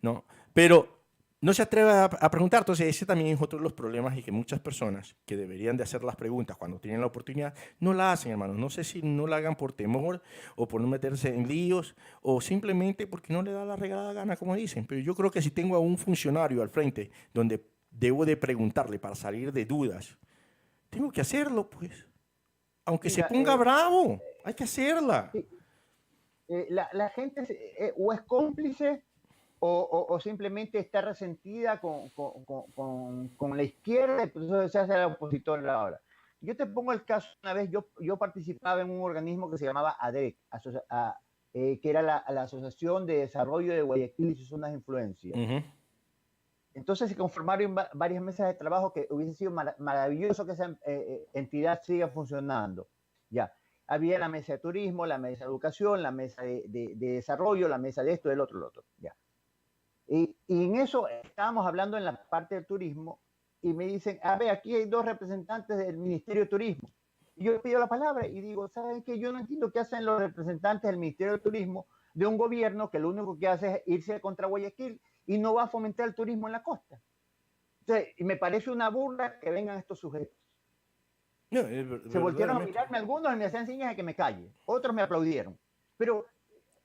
¿no? Pero no se atreve a preguntar. Entonces, ese también es otro de los problemas y que muchas personas que deberían de hacer las preguntas cuando tienen la oportunidad, no la hacen, hermanos. No sé si no la hagan por temor o por no meterse en líos o simplemente porque no le da la regalada gana, como dicen. Pero yo creo que si tengo a un funcionario al frente donde debo de preguntarle para salir de dudas, tengo que hacerlo, pues. Aunque se Mira, ponga bravo, hay que hacerla. sí, la gente o es cómplice o simplemente está resentida con la izquierda, y por eso se hace la opositora ahora. Yo te pongo el caso, una vez yo participaba en un organismo que se llamaba ADEC, que era la Asociación de Desarrollo de Guayaquil y sus zonas de influencia. Entonces se conformaron varias mesas de trabajo que hubiese sido maravilloso que esa entidad siga funcionando. Ya, había la mesa de turismo, la mesa de educación, la mesa de desarrollo, la mesa de esto, del otro, ya. Y en eso estábamos hablando en la parte del turismo y me dicen, a ver, aquí hay dos representantes del Ministerio de Turismo. Y yo pido la palabra y digo, ¿saben qué? Yo no entiendo qué hacen los representantes del Ministerio de Turismo de un gobierno que lo único que hace es irse contra Guayaquil y no va a fomentar el turismo en la costa. Entonces, y me parece una burla que vengan estos sujetos. No, Se voltearon a mirarme algunos y me hacían señas de que me calle. Otros me aplaudieron. Pero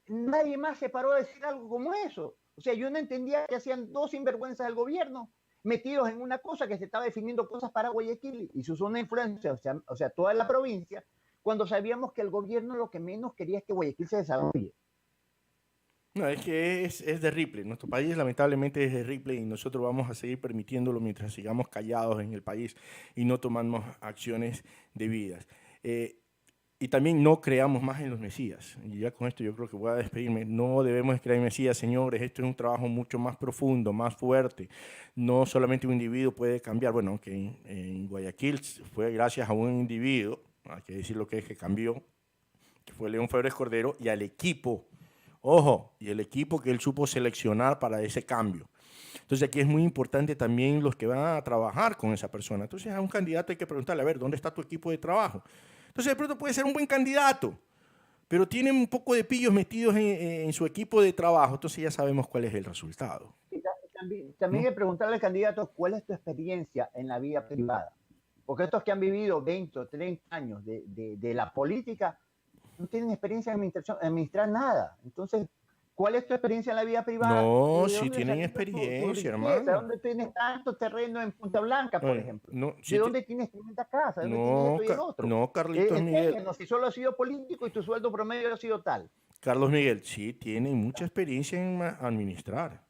nadie más se paró a decir algo como eso. O sea, yo no entendía que hacían dos sinvergüenzas del gobierno metidos en una cosa que se estaba definiendo cosas para Guayaquil y su zona de influencia, o sea, toda la provincia, cuando sabíamos que el gobierno lo que menos quería es que Guayaquil se desarrolle. No, es que es terrible. Nuestro país lamentablemente es terrible y nosotros vamos a seguir permitiéndolo mientras sigamos callados en el país y no tomamos acciones debidas. Y también no creamos más en los mesías. Y ya con esto yo creo que voy a despedirme. No debemos creer en mesías, señores. Esto es un trabajo mucho más profundo, más fuerte. No solamente un individuo puede cambiar. Bueno, aunque en Guayaquil fue gracias a un individuo, hay que decir lo que es que cambió, que fue León Febres Cordero, y al equipo. Ojo, y el equipo que él supo seleccionar para ese cambio. Entonces aquí es muy importante también los que van a trabajar con esa persona. Entonces a un candidato hay que preguntarle, a ver, ¿dónde está tu equipo de trabajo? Entonces de pronto puede ser un buen candidato, pero tiene un poco de pillos metidos en su equipo de trabajo. Entonces ya sabemos cuál es el resultado. Y también hay que preguntarle al candidato cuál es tu experiencia en la vida privada. Porque estos que han vivido 20 o 30 años de la política no tienen experiencia en administrar nada. Entonces, ¿cuál es tu experiencia en la vida privada? No, ¿De sí dónde tienen salió tu experiencia, riqueza? ¿De hermano. dónde tienes tanto terreno en Punta Blanca, por ejemplo? No, ¿De sí dónde tienes tremenda casa? ¿De dónde tienes no, esto y el otro? no, Carlitos Miguel. Enséñanos si solo has sido político y tu sueldo promedio ha sido tal. Carlos Miguel, sí tienen mucha experiencia en administrar.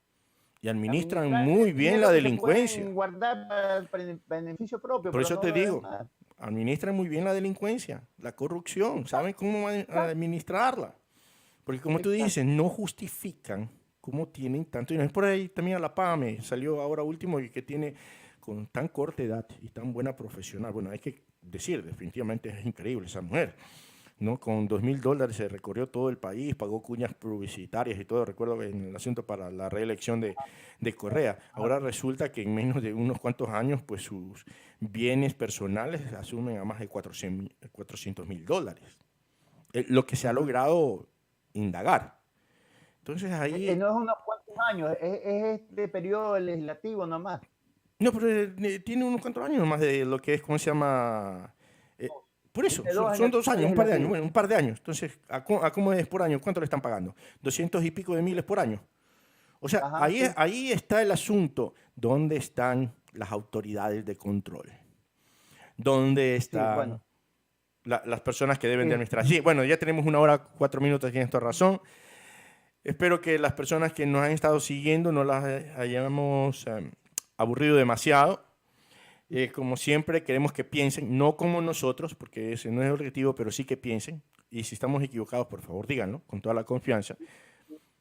Y administran Administrar muy el bien la dinero que se delincuencia. pueden guardar para el beneficio propio, Por pero eso no te lo digo, demás. administran muy bien la delincuencia, la corrupción, saben cómo administrarla. Porque como tú Exacto. dices, no justifican cómo tienen tanto dinero. Es por ahí también a la PAME, salió ahora último y que tiene con tan corta edad y tan buena profesional. Bueno, hay que decir, definitivamente es increíble esa mujer. ¿No? Con $2,000 se recorrió todo el país, pagó cuñas publicitarias y todo. Recuerdo en el asunto para la reelección de Correa. Ahora resulta que en menos de unos cuantos años, pues sus bienes personales asumen a más de $400,000. Lo que se ha logrado indagar. Entonces ahí... No es unos cuantos años, es este periodo legislativo nomás. No, pero tiene unos cuantos años más de lo que es, ¿cómo se llama? Eh, por eso, Tiene dos son 2 años, un par de años. legislativos. Bueno, un par de años. Entonces, ¿a cómo es por año? ¿Cuánto le están pagando? 200 y pico de miles por año. O sea, Ajá, sí. ahí está el asunto. ¿Dónde están las autoridades de control? ¿Dónde Sí, están bueno. las personas que deben de administrar? Sí, bueno, ya tenemos 1 hora, 4 minutos, tienes toda razón. Espero que las personas que nos han estado siguiendo no las hayamos aburrido demasiado. Como siempre, queremos que piensen, no como nosotros, porque ese no es el objetivo, pero sí que piensen. y si estamos equivocados, por favor, díganlo con toda la confianza.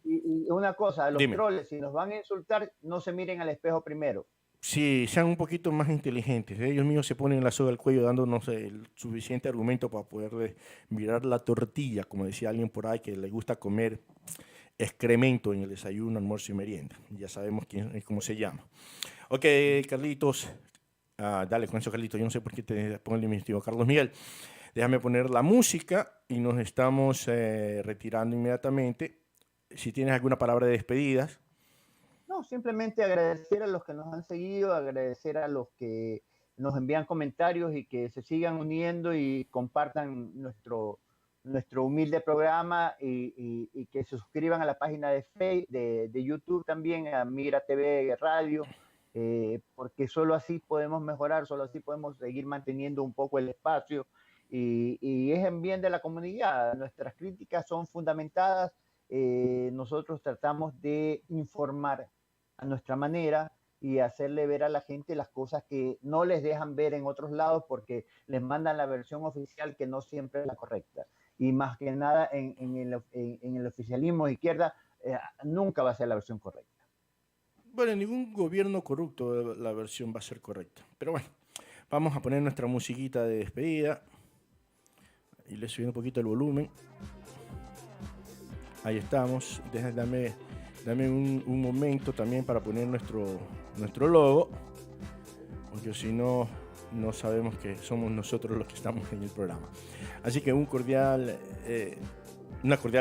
Y una cosa, los Dime. troles, si nos van a insultar, no se miren al espejo primero. Sí, sean un poquito más inteligentes. Ellos mismos se ponen la soga al cuello dándonos el suficiente argumento para poder virar la tortilla, como decía alguien por ahí que le gusta comer excremento en el desayuno, almuerzo y merienda. Ya sabemos cómo se llama. Ok, Carlitos. Dale con eso, Carlitos. Yo no sé por qué te pongo el diminutivo. Carlos Miguel, déjame poner la música y nos estamos retirando inmediatamente. Si tienes alguna palabra de despedidas. No, simplemente agradecer a los que nos han seguido, agradecer a los que nos envían comentarios y que se sigan uniendo y compartan nuestro humilde programa y que se suscriban a la página de YouTube también, a Migra TV Radio, porque solo así podemos mejorar, solo así podemos seguir manteniendo un poco el espacio y es en bien de la comunidad. Nuestras críticas son fundamentadas. Nosotros tratamos de informar a nuestra manera y hacerle ver a la gente las cosas que no les dejan ver en otros lados porque les mandan la versión oficial que no siempre es la correcta. Y más que nada en el oficialismo de izquierda nunca va a ser la versión correcta. Bueno, en ningún gobierno corrupto la versión va a ser correcta. Pero bueno, vamos a poner nuestra musiquita de despedida. Y le subí un poquito el volumen. Ahí estamos. Dame un momento también para poner nuestro logo. Porque si no, no sabemos que somos nosotros los que estamos en el programa. Así que una cordial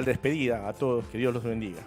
despedida a todos. Que Dios los bendiga.